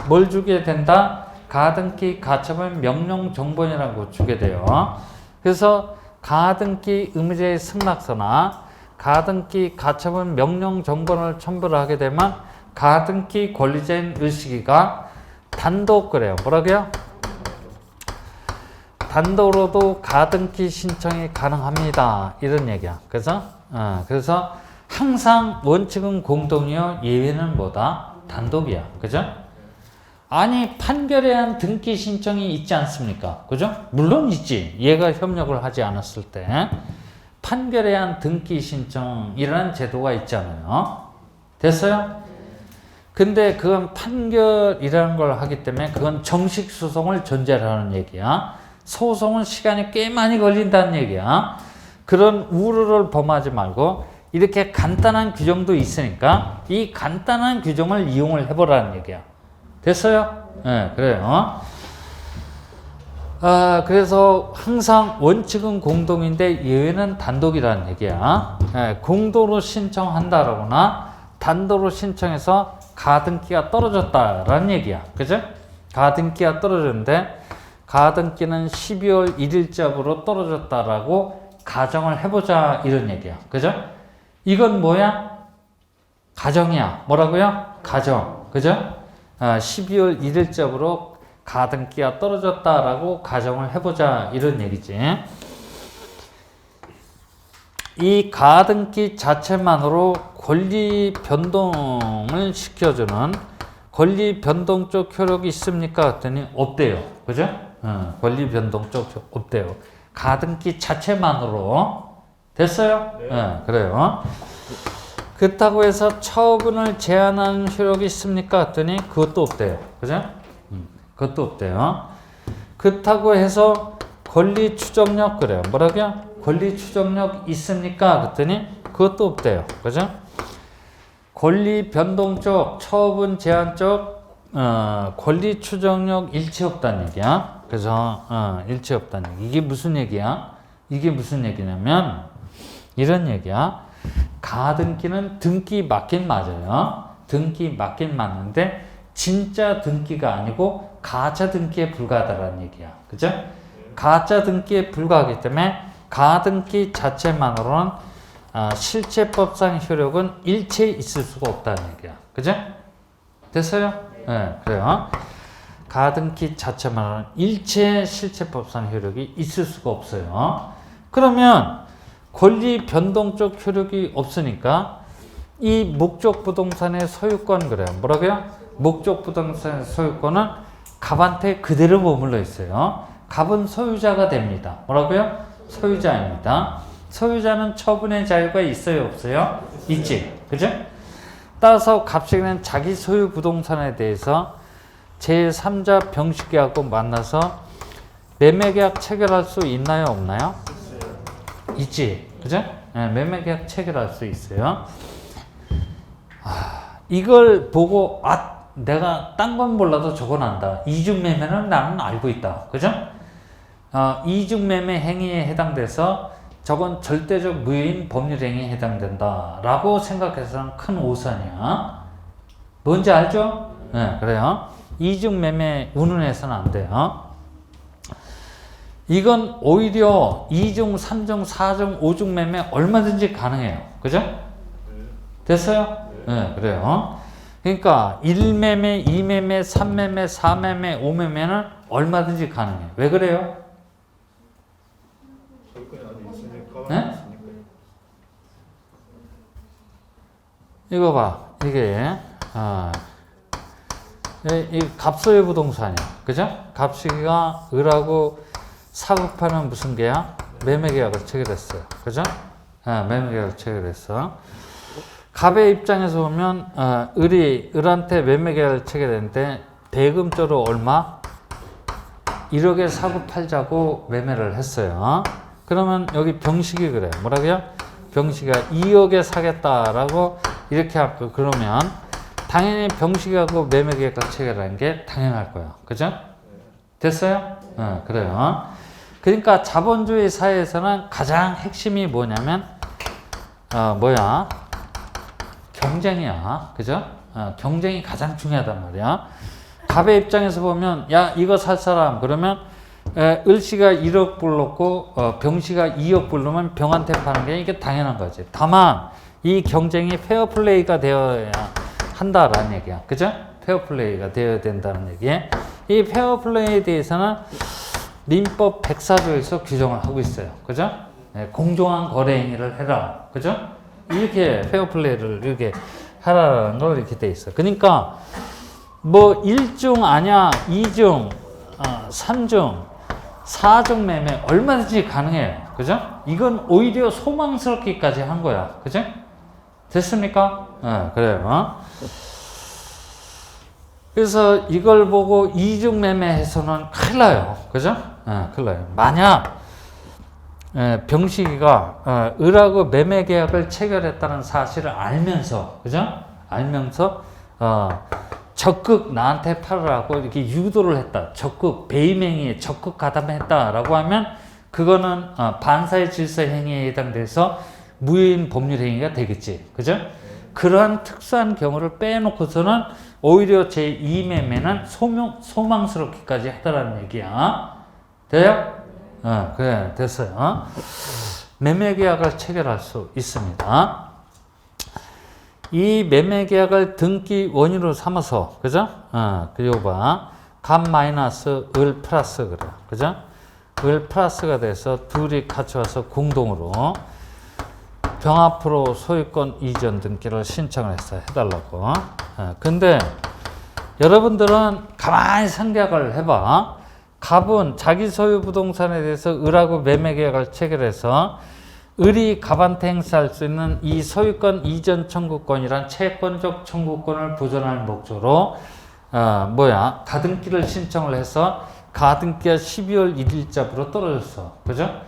뭘 주게 된다? 가등기 가처분 명령 정본이라는 걸 주게 돼요. 그래서 가등기 의무자의 승낙서나 가등기 가처분 명령 정본을 첨부를 하게 되면 가등기 권리자인 을식이가 단독 그래요. 뭐라고요? 단독으로도 가등기 신청이 가능합니다. 이런 얘기야. 그래서 항상 원칙은 공동이요. 예외는 뭐다? 단독이야. 그죠? 아니 판결에 의한 등기 신청이 있지 않습니까? 그죠? 물론 있지. 얘가 협력을 하지 않았을 때 판결에 의한 등기 신청이라는 제도가 있잖아요. 됐어요? 근데 그건 판결이라는 걸 하기 때문에 그건 정식 소송을 전제로 하는 얘기야. 소송은 시간이 꽤 많이 걸린다는 얘기야. 그런 우려를 범하지 말고 이렇게 간단한 규정도 있으니까 이 간단한 규정을 이용을 해보라는 얘기야. 됐어요? 네, 그래요. 그래서 항상 원칙은 공동인데 예외는 단독이라는 얘기야. 네, 공동으로 신청한다라거나 단독으로 신청해서 가등기가 떨어졌다라는 얘기야. 그죠? 가등기가 떨어졌는데 가등기는 12월 1일자로 떨어졌다라고 가정을 해보자 이런 얘기야. 그죠? 이건 뭐야? 가정이야. 뭐라고요? 가정. 그죠? 12월 1일자로 가등기가 떨어졌다라고 가정을 해보자 이런 얘기지. 이 가등기 자체만으로 권리 변동을 시켜주는 권리 변동적 효력이 있습니까? 했더니 없대요. 그죠? 권리 변동적 없대요. 가등기 자체만으로. 됐어요? 네. 그래요. 그렇다고 해서 처분을 제한하는 효력이 있습니까? 했더니 그것도 없대요. 그죠? 그것도 없대요. 그렇다고 해서 권리 추정력 그래요. 뭐라고요? 권리 추정력 있습니까? 그랬더니 그것도 없대요. 그죠? 권리 변동 쪽, 처분 제한 쪽, 권리 추정력 일치 없다는 얘기야. 그래서 일치 없다는 얘기. 이게 무슨 얘기야? 이게 무슨 얘기냐면 이런 얘기야. 가등기는 등기 맞긴 맞아요. 등기 맞긴 맞는데 진짜 등기가 아니고 가짜 등기에 불과하다는 얘기야. 그죠? 가짜 등기에 불과하기 때문에 가등기 자체만으로는 실체법상 효력은 일체 있을 수가 없다는 얘기야. 그죠? 됐어요? 네, 그래요. 가등기 자체만으로는 일체 실체법상 효력이 있을 수가 없어요. 그러면 권리 변동적 효력이 없으니까 이 목적 부동산의 소유권 그래요. 뭐라고요? 목적 부동산의 소유권은 갑한테 그대로 머물러 있어요. 갑은 소유자가 됩니다. 뭐라고요? 소유자입니다. 소유자는 처분의 자유가 있어요? 없어요? 있지. 그죠? 따라서 갑식은 자기 소유 부동산에 대해서 제3자 병식계하고 만나서 매매계약 체결할 수 있나요? 없나요? 있지. 그죠? 네, 매매계약 체결할 수 있어요. 이걸 보고 내가 딴 건 몰라도 저건 안다. 이중매매는 나는 알고 있다. 그죠? 이중매매 행위에 해당돼서 저건 절대적 무효인 법률행위에 해당된다 라고 생각해서는 큰 오산이야. 뭔지 알죠? 네, 그래요. 이중매매 운운해서는 안 돼요. 이건 오히려 2중, 3중, 4중, 5중 매매 얼마든지 가능해요. 그죠? 됐어요? 네, 그래요. 그러니까 1매매, 2매매, 3매매, 4매매, 5매매는 얼마든지 가능해요. 왜 그래요? 네? 이거 봐. 이게 이 갑소유 부동산이야. 그죠? 갑시기가 을하고 사급하는 무슨 계약? 매매계약을 체결했어요. 그죠? 매매계약을 체결했어. 갑의 입장에서 보면 을이 을한테 매매계약을 체결했는데 대금조로 얼마? 1억에 사고 팔자고 매매를 했어요. 그러면 여기 병식이 그래. 뭐라고요? 병식이가 2억에 사겠다라고 이렇게 하고 그러면 당연히 병식이하고 매매계약을 체결하는 게 당연할 거야. 그죠? 됐어요? 그래요. 그러니까 자본주의 사회에서는 가장 핵심이 뭐냐면 경쟁이야. 그죠? 경쟁이 가장 중요하단 말이야. 갑의 입장에서 보면 야 이거 살 사람 그러면 을씨가 1억 불렀고 병씨가 2억 불르면 병한테 파는 게 이게 당연한 거지. 다만 이 경쟁이 페어플레이가 되어야 한다라는 얘기야. 그죠? 페어플레이가 되어야 된다는 얘기에 이 페어플레이에 대해서는 민법 104조에서 규정을 하고 있어요. 그죠? 공정한 거래 행위를 해라. 그죠? 이렇게 페어플레이를 이렇게 하라는 걸 이렇게 돼 있어. 그러니까 뭐 1중 아냐, 2중, 3중, 4중 매매 얼마든지 가능해요. 그죠? 이건 오히려 소망스럽기까지 한 거야. 그죠? 됐습니까? 그래요. 그래서 이걸 보고 2중 매매해서는 큰일 나요. 그죠? 큰일 나요. 만약 병식이가 을하고 매매 계약을 체결했다는 사실을 알면서, 그죠? 알면서 적극 나한테 팔으라고 이렇게 유도를 했다. 적극 배임행위에 적극 가담했다라고 하면 그거는 반사의 질서 행위에 해당돼서 무효인 법률 행위가 되겠지. 그죠? 그러한 특수한 경우를 빼놓고서는 오히려 제2매매는 소망스럽기까지 하더라는 얘기야. 돼요? 그래, 됐어요. 매매계약을 체결할 수 있습니다. 이 매매계약을 등기 원인으로 삼아서, 그죠? 그리고 봐. 갑 마이너스 을 플러스 그래. 그죠? 을 플러스가 돼서 둘이 같이 와서 공동으로 병합으로 소유권 이전 등기를 신청을 했어요. 해달라고. 근데 여러분들은 가만히 생각을 해봐. 갑은 자기 소유 부동산에 대해서 을하고 매매계약을 체결해서 을이 갑한테 행사할 수 있는 이 소유권 이전 청구권이란 채권적 청구권을 보존할 목적으로 가등기를 신청을 해서 가등기가 12월 1일자부로 떨어졌어. 그죠?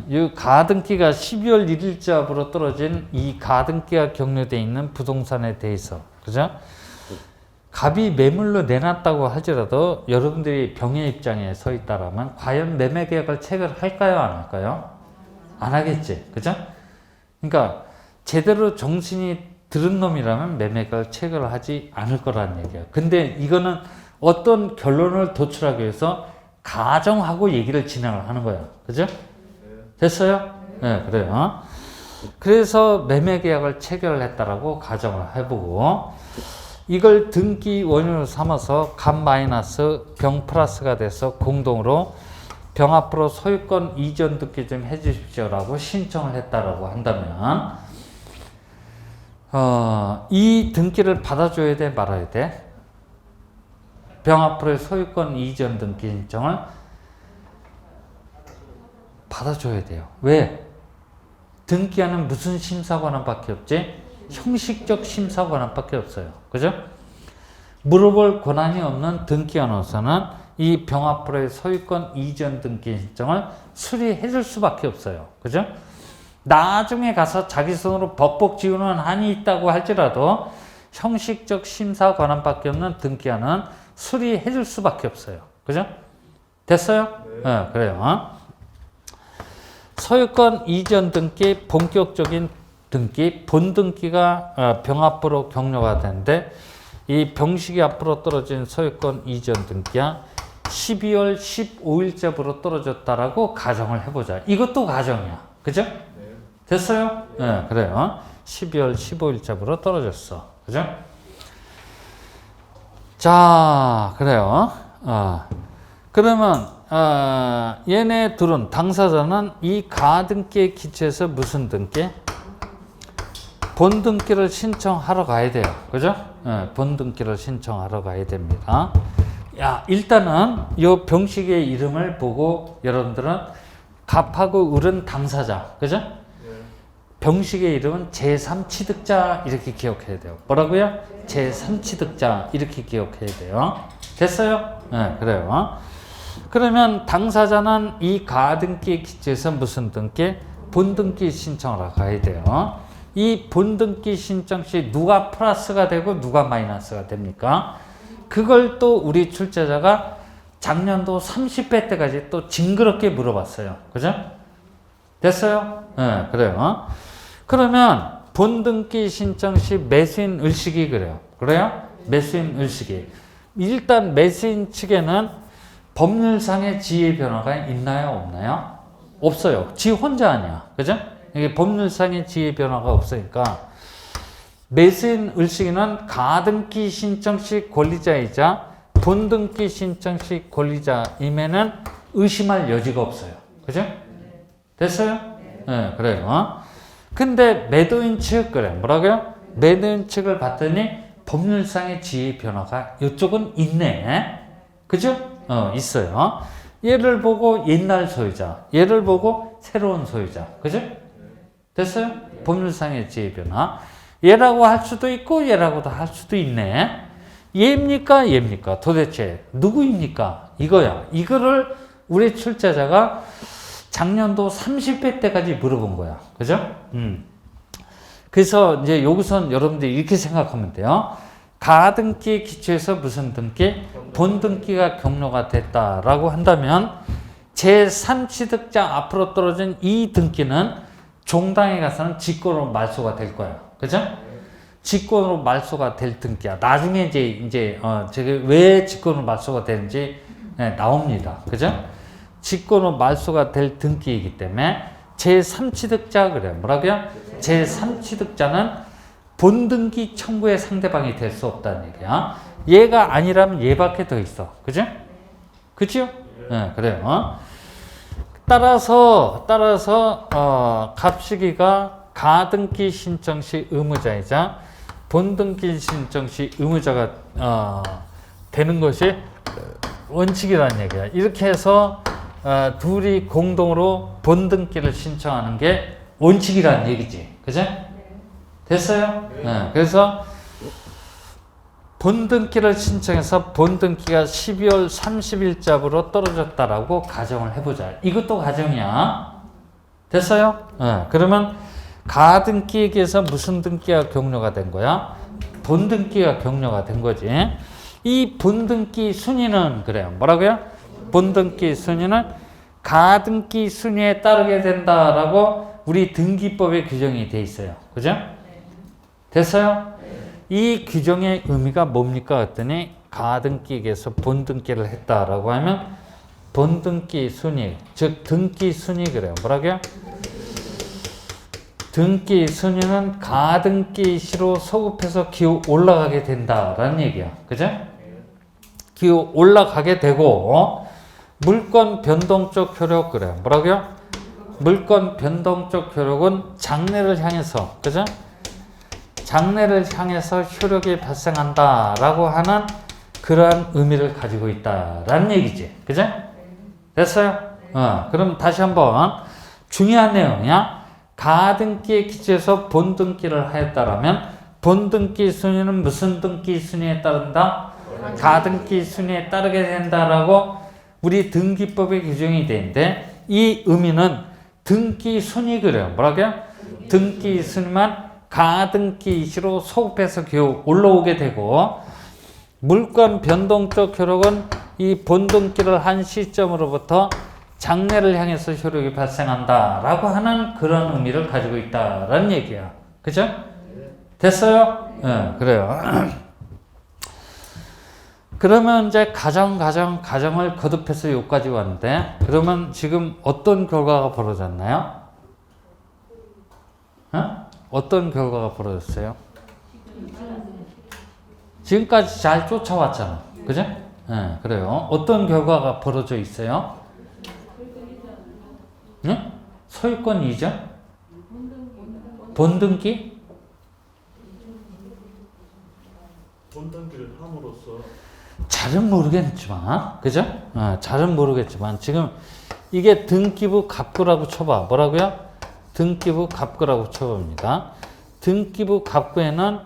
이 가등기가 12월 1일자부로 떨어진 이 가등기가 격려되어 있는 부동산에 대해서, 그죠? 갑이 매물로 내놨다고 할지라도 여러분들이 병의 입장에 서 있다라면 과연 매매계약을 체결할까요? 안 할까요? 안 하겠지. 그죠? 그러니까 제대로 정신이 들은 놈이라면 매매계약을 체결을 하지 않을 거라는 얘기야. 근데 이거는 어떤 결론을 도출하기 위해서 가정하고 얘기를 진행을 하는 거야. 그죠? 됐어요? 네, 그래요. 그래서 매매계약을 체결을 했다라고 가정을 해보고 이걸 등기 원인으로 삼아서 갑 마이너스 병 플러스가 돼서 공동으로 병 앞으로 소유권 이전 등기 좀 해주십시오라고 신청을 했다라고 한다면 이 등기를 받아줘야 돼 말아야 돼? 병 앞으로의 소유권 이전 등기 신청을 받아줘야 돼요. 왜? 등기하는 무슨 심사관원밖에 없지? 형식적 심사관원밖에 없어요. 그죠? 물어볼 권한이 없는 등기관으로서는 이 병 앞으로의 소유권 이전 등기 신청을 수리해 줄 수밖에 없어요. 그죠? 나중에 가서 자기 손으로 법복 지우는 한이 있다고 할지라도 형식적 심사관원밖에 없는 등기관은 수리해 줄 수밖에 없어요. 그죠? 됐어요? 네, 그래요. 소유권 이전 등기, 본격적인 등기, 본등기가 병 앞으로 격려가 되는데 이 병식이 앞으로 떨어진 소유권 이전 등기가 12월 15일자부로 떨어졌다라고 가정을 해보자. 이것도 가정이야. 그죠? 됐어요? 네, 그래요. 12월 15일자부로 떨어졌어. 그죠? 자, 그래요. 그러면 얘네 둘은 당사자는 이 가등기에 기초해서 무슨 등기? 본등기를 신청하러 가야 돼요. 그죠? 예, 본등기를 신청하러 가야 됩니다. 야, 일단은 이 병식의 이름을 보고 여러분들은 갑하고 을은 당사자, 그죠? 병식의 이름은 제3취득자 이렇게 기억해야 돼요. 뭐라고요? 제3취득자 이렇게 기억해야 돼요. 됐어요? 네, 그래요. 그러면 당사자는 이 가등기에 기초해서 무슨 등기? 본등기 신청하러 가야 돼요. 이 본등기 신청 시 누가 플러스가 되고 누가 마이너스가 됩니까? 그걸 또 우리 출제자가 작년도 30회 때까지 또 징그럽게 물어봤어요. 그죠? 됐어요? 네, 그래요. 그러면 본등기 신청 시 매수인 을식이 그래요. 그래요? 매수인 을식이. 일단 매수인 측에는 법률상의 지위 변화가 있나요? 없나요? 없어요. 지 혼자 아니야. 그죠? 이게 법률상의 지위 변화가 없으니까 매수인 을식이는 가등기 신청 시 권리자이자 본등기 신청 시 권리자임에는 의심할 여지가 없어요. 그죠? 됐어요? 네, 그래요. 근데 매도인 측, 그래. 뭐라고요? 매도인 측을 봤더니 법률상의 지위 변화가 이쪽은 있네. 그죠? 있어요. 얘를 보고 옛날 소유자, 얘를 보고 새로운 소유자. 그죠? 됐어요? 법률상의 지위 변화. 얘라고 할 수도 있고 얘라고도 할 수도 있네. 얘입니까? 얘입니까? 도대체 누구입니까? 이거야. 이거를 우리 출제자가 작년도 30회 때까지 물어본 거야. 그죠? 그래서 이제 여기선 여러분들이 이렇게 생각하면 돼요. 가등기에 기초해서 무슨 등기? 본등기가 격려가 됐다라고 한다면 제3취득자 앞으로 떨어진 이 등기는 종당에 가서는 직권으로 말소가 될 거야. 그죠? 직권으로 말소가 될 등기야. 나중에 이제 제가 왜 직권으로 말소가 되는지 나옵니다. 그죠? 직권으로 말소가 될 등기이기 때문에 제3취득자 그래요. 뭐라고요? 제3취득자는 본등기 청구의 상대방이 될 수 없다는 얘기야. 얘가 아니라면 얘밖에 더 있어. 그죠? 그죠? 네, 그래요. 따라서 갑식이가 가등기 신청 시 의무자이자 본등기 신청 시 의무자가 되는 것이 원칙이라는 얘기야. 이렇게 해서 둘이 공동으로 본등기를 신청하는 게 원칙이라는 얘기지. 그죠? 됐어요? 네. 그래서 본등기를 신청해서 본등기가 12월 30일자로 떨어졌다라고 가정을 해보자. 이것도 가정이야. 됐어요? 네. 그러면 가등기에 의해서 무슨 등기가 격려가 된 거야? 본등기가 격려가 된 거지. 이 본등기 순위는 그래요. 뭐라고요? 본등기 순위는 가등기 순위에 따르게 된다라고 우리 등기법에 규정이 돼 있어요. 그죠? 됐어요? 이 규정의 의미가 뭡니까? 했더니 가등기에서 본등기를 했다라고 하면 본등기 순위, 즉 등기 순위 그래요. 뭐라고요? 등기 순위는 가등기 시로 소급해서 기호 올라가게 된다라는 얘기야. 그죠? 기호 올라가게 되고 물권 변동적 효력 그래요. 뭐라고요? 물권 변동적 효력은 장래를 향해서, 그죠? 장래를 향해서 효력이 발생한다라고 하는 그러한 의미를 가지고 있다라는 얘기지. 그죠? 됐어요? 그럼 다시 한번 중요한 내용이야. 가등기에 기초해서 본등기를 하였다라면 본등기 순위는 무슨 등기 순위에 따른다? 가등기 순위에 따르게 된다라고 우리 등기법에 규정이 되는데 이 의미는 등기 순위 그래요. 뭐라고요? 등기 순위만 가등기 시로 소급해서 기호 올라오게 되고 물권 변동적 효력은 이 본등기를 한 시점으로부터 장래를 향해서 효력이 발생한다라고 하는 그런 의미를 가지고 있다라는 얘기야. 그죠? 됐어요? 네, 그래요. 그러면 이제 가정을 거듭해서 여기까지 왔는데 그러면 지금 어떤 결과가 벌어졌나요? 어떤 결과가 벌어졌어요? 지금까지 잘 쫓아왔잖아. 그죠? 네, 그래요. 어떤 결과가 벌어져 있어요? 네? 소유권 이전? 본등기? 본등기를 함으로써 잘은 모르겠지만, 그죠? 잘은 모르겠지만, 지금 이게 등기부 갑구라고 쳐봐. 뭐라고요? 등기부 갑구라고 쳐봅니다. 등기부 갑구에는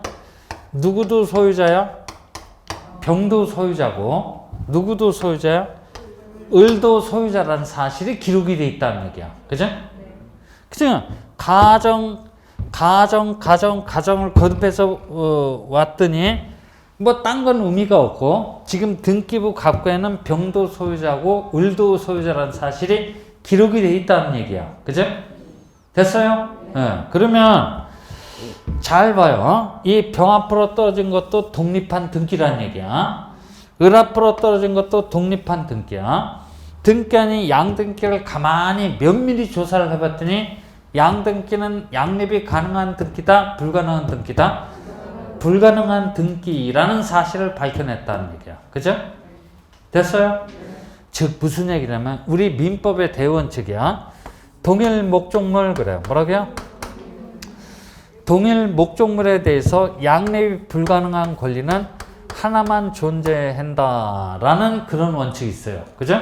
누구도 소유자야? 병도 소유자고, 누구도 소유자야? 을도 소유자라는 사실이 기록이 돼 있다는 얘기야. 그죠? 그죠? 가정을 거듭해서 왔더니 뭐 딴 건 의미가 없고 지금 등기부 갑구에는 병도 소유자고 을도 소유자라는 사실이 기록이 돼 있다는 얘기야. 그죠? 됐어요? 네. 그러면 잘 봐요. 이 병 앞으로 떨어진 것도 독립한 등기라는 얘기야. 을 앞으로 떨어진 것도 독립한 등기야. 등기한이 양등기를 가만히 면밀히 조사를 해봤더니 양등기는 양립이 가능한 등기다, 불가능한 등기다? 불가능한 등기라는 사실을 밝혀냈다는 얘기야. 그죠? 됐어요? 즉 무슨 얘기냐면 우리 민법의 대원칙이야. 동일 목적물 그래요. 뭐라고요? 동일 목적물에 대해서 양립이 불가능한 권리는 하나만 존재한다라는 그런 원칙이 있어요. 그죠?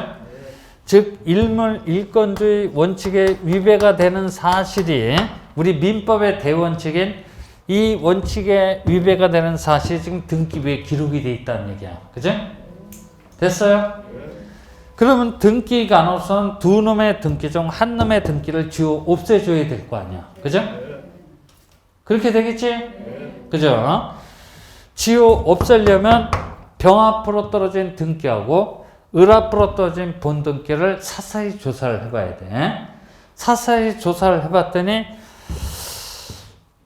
즉 일물 일건주의 원칙에 위배가 되는 사실이 우리 민법의 대원칙인 이 원칙에 위배가 되는 사실이 지금 등기부에 기록이 돼 있다는 얘기야. 그죠? 됐어요? 그러면 등기관으로서는 두 놈의 등기 중 한 놈의 등기를 지워 없애줘야 될 거 아니야. 그죠? 그렇게 되겠지? 그죠? 지워 없애려면 병 앞으로 떨어진 등기하고 을 앞으로 떨어진 본등기를 사사히 조사를 해봐야 돼. 사사히 조사를 해봤더니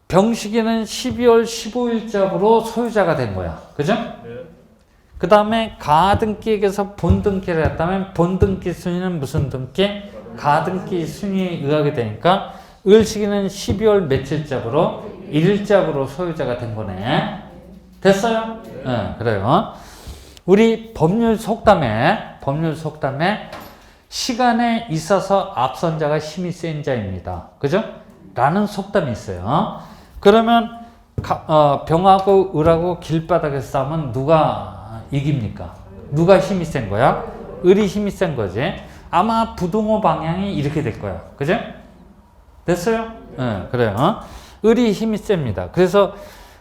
병식이는 12월 15일자로 소유자가 된 거야. 그죠? 그 다음에 가등기에게서 본등기를 했다면 본등기 순위는 무슨 등기? 가등기 순위에 의하게 되니까 을식이는 12월 며칠자로 1일자로 소유자가 된 거네. 됐어요? 네, 그래요. 우리 법률 속담에 시간에 있어서 앞선 자가 힘이 센 자입니다. 그죠? 라는 속담이 있어요. 그러면 병하고 을하고 길바닥에서 싸우면 누가 이깁니까? 누가 힘이 센 거야? 을이 힘이 센 거지. 아마 부동호 방향이 이렇게 될 거야. 그죠? 됐어요? 네, 그래요. 을이 힘이 셉니다. 그래서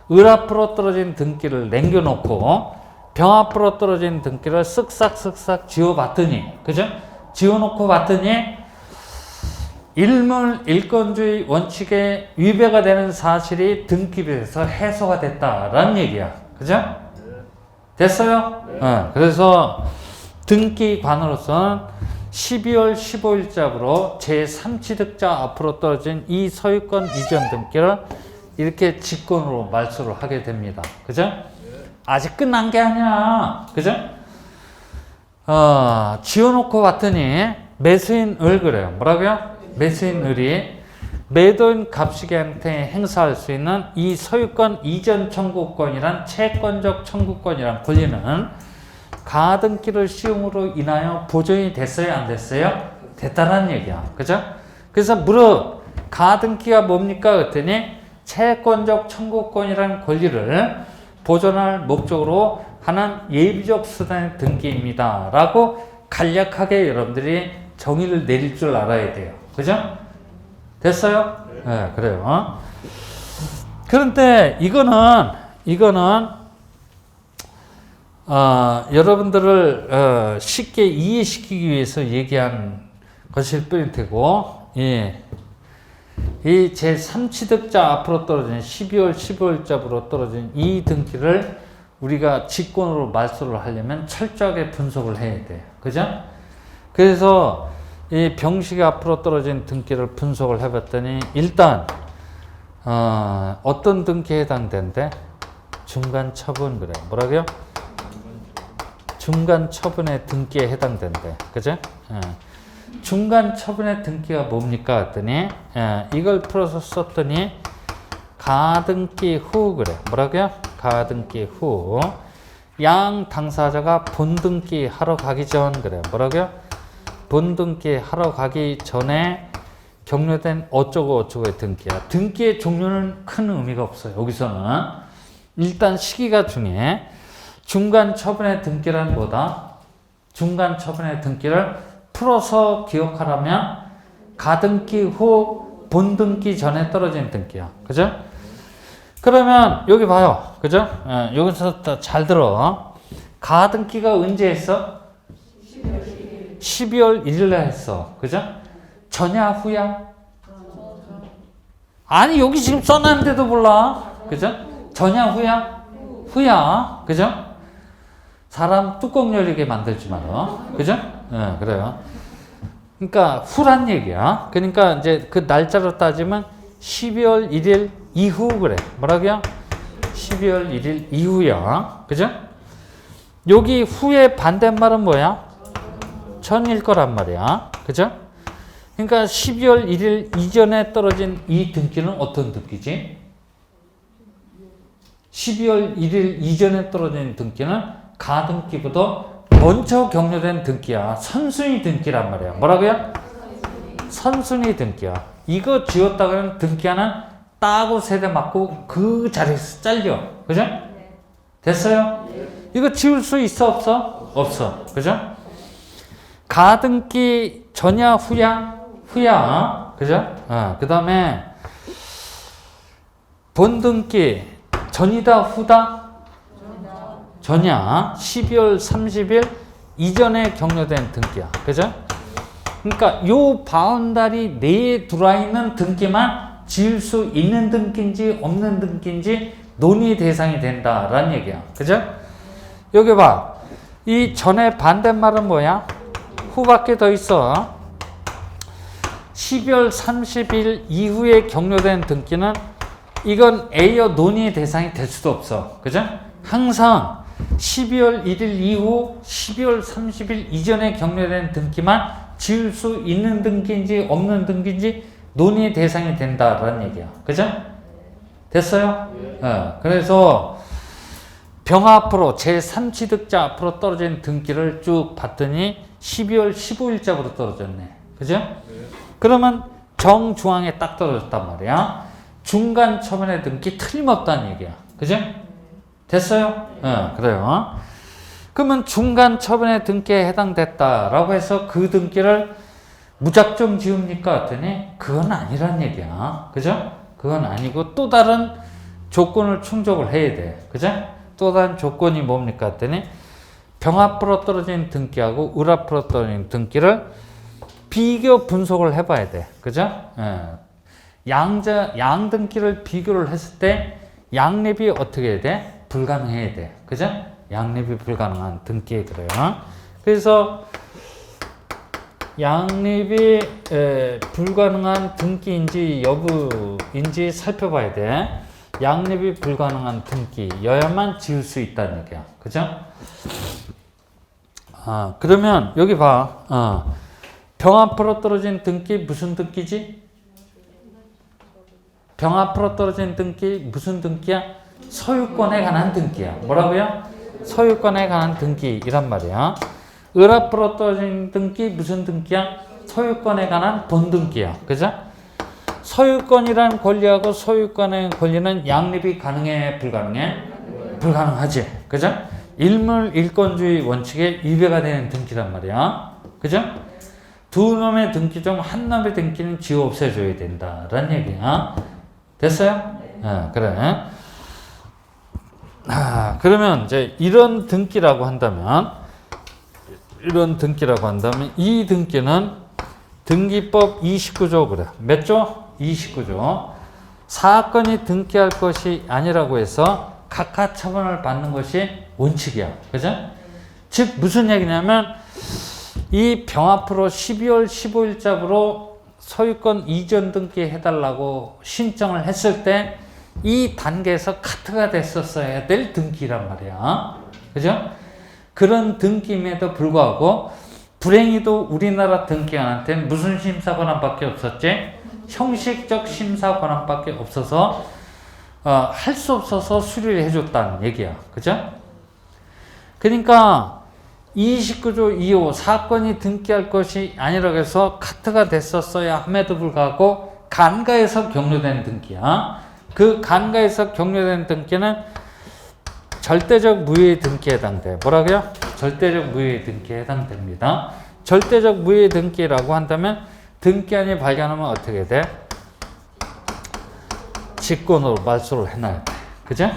을 앞으로 떨어진 등기를 남겨놓고 병 앞으로 떨어진 등기를 쓱싹쓱싹 지워봤더니, 그죠? 지워놓고 봤더니 일물 일건주의 원칙에 위배가 되는 사실이 등기부에서 해소가 됐다라는 얘기야. 그죠? 됐어요? 그래서 등기관으로서는 12월 15일자로 제3취득자 앞으로 떨어진 이 소유권 이전 등기를 이렇게 직권으로 말소를 하게 됩니다. 그죠? 아직 끝난 게 아니야. 그죠? 지어놓고 봤더니 매수인 을 그래요. 뭐라고요? 매수인 을이 매도인 갑식이한테 행사할 수 있는 이 소유권 이전 청구권이란 채권적 청구권이란 권리는 가등기를 시용으로 인하여 보존이 됐어요? 안 됐어요? 됐다라는 얘기야. 그죠? 그래서 무릇 가등기가 뭡니까? 그랬더니 채권적 청구권이라는 권리를 보존할 목적으로 하는 예비적 수단의 등기입니다. 라고 간략하게 여러분들이 정의를 내릴 줄 알아야 돼요. 그죠? 됐어요? 네, 그래요. 그런데 이거는 여러분들을 쉽게 이해시키기 위해서 얘기한 것일 뿐일 테고, 예. 이 제3취득자 앞으로 떨어진 12월 15일자로 떨어진 이 등기를 우리가 직권으로 말소를 하려면 철저하게 분석을 해야 돼요. 그죠? 그래서 이 병식이 앞으로 떨어진 등기를 분석을 해봤더니 일단 어떤 등기에 해당된대? 중간 처분 그래. 뭐라고요? 중간 처분의 등기에 해당된대. 그죠? 중간 처분의 등기가 뭡니까? 했더니 이걸 풀어서 썼더니 가등기 후 그래. 뭐라고요? 가등기 후 양 당사자가 본등기 하러 가기 전 그래. 뭐라고요? 본등기 하러 가기 전에 격려된 어쩌고 어쩌고의 등기야. 등기의 종류는 큰 의미가 없어요. 여기서는 일단 시기가 중요해. 중간 처분의 등기란 뭐다? 중간 처분의 등기를 풀어서 기억하라면 가등기 후 본등기 전에 떨어진 등기야. 그죠? 그러면 여기 봐요. 그죠? 여기서 잘 들어. 가등기가 언제 했어? 12월 1일에 했어. 그죠? 전야 후야? 아니 여기 지금 써놨는데도 몰라. 그죠? 전야 후야? 후야. 그죠? 사람 뚜껑 열리게 만들지 마라. 그죠? 그래요. 그러니까 후란 얘기야. 그러니까 이제 그 날짜로 따지면 12월 1일 이후 그래. 뭐라고요? 12월 1일 이후야. 그죠? 여기 후의 반대말은 뭐야? 전일 거란 말이야. 그죠? 그러니까 12월 1일 이전에 떨어진 이 등기는 어떤 등기지? 12월 1일 이전에 떨어진 등기는 가등기보다 먼저 격려된 등기야. 선순위 등기란 말이야. 뭐라고요? 선순위 등기야. 이거 지웠다 그러면 등기 하나 따고 세대 맞고 그 자리에서 잘려. 그죠? 됐어요? 이거 지울 수 있어 없어? 없어. 그죠? 가등기 전야 후야? 후야. 그죠? 그 다음에 본등기 전이다 후다? 전야. 12월 30일 이전에 격려된 등기야. 그죠? 그러니까 요 바운다리 내에 들어와 있는 등기만 지을 수 있는 등기인지 없는 등기인지 논의 대상이 된다라는 얘기야. 그죠? 여기 봐. 이 전의 반대말은 뭐야? 후밖에 더 있어. 12월 30일 이후에 격려된 등기는 이건 A여 논의의 대상이 될 수도 없어. 그죠? 항상 12월 1일 이후 12월 30일 이전에 격려된 등기만 지을 수 있는 등기인지 없는 등기인지 논의의 대상이 된다라는 얘기야. 그죠? 됐어요? 그래서 병 앞으로 제3취득자 앞으로 떨어진 등기를 쭉 봤더니 12월 15일자로 떨어졌네. 그죠? 그러면 정중앙에 딱 떨어졌단 말이야. 중간 처분의 등기 틀림없다는 얘기야. 그죠? 됐어요? 그래요. 그러면 중간 처분의 등기에 해당됐다라고 해서 그 등기를 무작정 지웁니까? 했더니 그건 아니란 얘기야. 그죠? 그건 아니고 또 다른 조건을 충족을 해야 돼. 그죠? 또 다른 조건이 뭡니까? 했더니 병 앞으로 떨어진 등기하고 을 앞으로 떨어진 등기를 비교 분석을 해봐야 돼. 그죠? 양 등기를 비교를 했을 때 양립이 어떻게 해야 돼? 불가능해야 돼. 그죠? 양립이 불가능한 등기에 그래요. 그래서 양립이 불가능한 등기인지 여부인지 살펴봐야 돼. 양립이 불가능한 등기여야만 지을 수 있다는 얘기야. 그죠? 그러면 여기 봐. 병 앞으로 떨어진 등기 무슨 등기지? 병 앞으로 떨어진 등기 무슨 등기야? 소유권에 관한 등기야. 뭐라고요? 소유권에 관한 등기이란 말이야. 을 앞으로 떨어진 등기 무슨 등기야? 소유권에 관한 본등기야. 그죠? 소유권이란 권리하고 소유권의 권리는 양립이 가능해? 불가능해? 불가능하지. 그죠? 일물일권주의 원칙에 위배가 되는 등기란 말이야. 그죠? 두 놈의 등기 중 한 놈의 등기는 지워 없애줘야 된다라는 얘기야. 됐어요? 그래. 그러면 이제 이런 등기라고 한다면 이 등기는 등기법 29조 그래. 몇 조? 29조. 사건이 등기할 것이 아니라고 해서 각하 처분을 받는 것이 원칙이야. 그죠? 즉 무슨 얘기냐면 이 병 앞으로 12월 15일자로 소유권 이전 등기 해달라고 신청을 했을 때 이 단계에서 카트가 됐었어야 될 등기란 말이야. 그죠? 그런 등기임에도 불구하고 불행히도 우리나라 등기관한테는 무슨 심사 권한밖에 없었지? 형식적 심사 권한밖에 없어서 할 수 없어서 수리를 해줬다는 얘기야. 그죠? 그러니까 29조 2호 사건이 등기할 것이 아니라고 해서 카트가 됐었어야 함에도 불구하고 간가에서 격려된 등기야. 그 간가에서 격려된 등기는 절대적 무효의 등기에 해당돼. 뭐라고요? 절대적 무효의 등기에 해당됩니다. 절대적 무효의 등기라고 한다면 등기한이 발견하면 어떻게 돼? 직권으로 말소를 해놔야 돼. 그죠?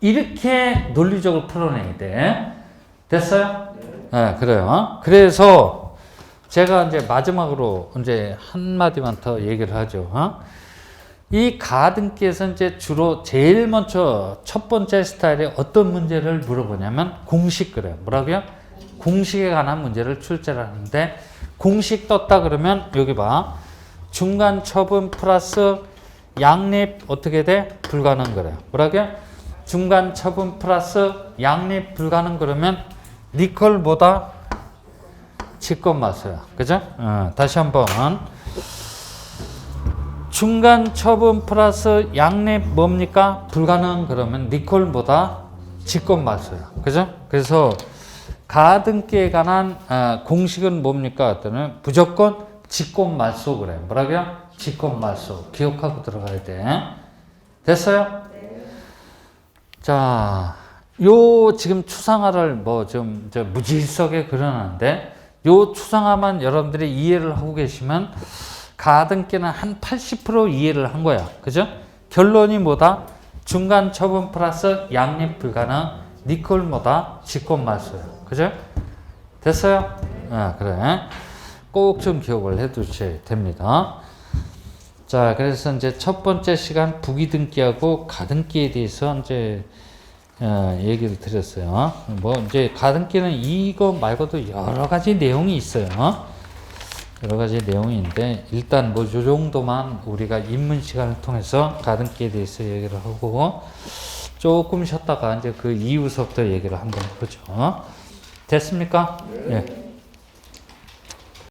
이렇게 논리적으로 풀어내야 돼. 됐어요? 네, 그래요. 그래서 제가 이제 마지막으로 이제 한마디만 더 얘기를 하죠. 이 가등기에서 이제 주로 제일 먼저 첫 번째 스타일에 어떤 문제를 물어보냐면 공식 그래요. 뭐라고요? 공식에 관한 문제를 출제를 하는데 공식 떴다 그러면 여기 봐. 중간 처분 플러스 양립 어떻게 돼? 불가능 그래요. 뭐라고요? 중간 처분 플러스 양립 불가능 그러면 리콜보다 직권 맞서요. 그죠? 다시 한번. 중간 처분 플러스 양립 뭡니까? 불가능 그러면 리콜보다 직권 맞서요. 그죠? 그래서 가등기에 관한 공식은 뭡니까? 또는 무조건 직권 말소 그래. 뭐라고요? 직권 말소. 기억하고 들어가야 돼. 됐어요? 자, 요 지금 추상화를 뭐 좀 무질서하게 그려놨는데 요 추상화만 여러분들이 이해를 하고 계시면 가등기는 한 80% 이해를 한 거야. 그죠? 결론이 뭐다? 중간 처분 플러스 양립 불가능 리콜 뭐다? 직권 말소야. 그죠? 됐어요? 그래. 꼭 좀 기억을 해 두셔야 됩니다. 자, 그래서 이제 첫 번째 시간 부기등기하고 가등기에 대해서 이제 얘기를 드렸어요. 뭐 이제 가등기는 이거 말고도 여러 가지 내용이 있어요. 여러 가지 내용인데 일단 뭐 요 정도만 우리가 입문 시간을 통해서 가등기에 대해서 얘기를 하고 조금 쉬었다가 이제 그 이후서부터 얘기를 한번 해보죠. 됐습니까? 네.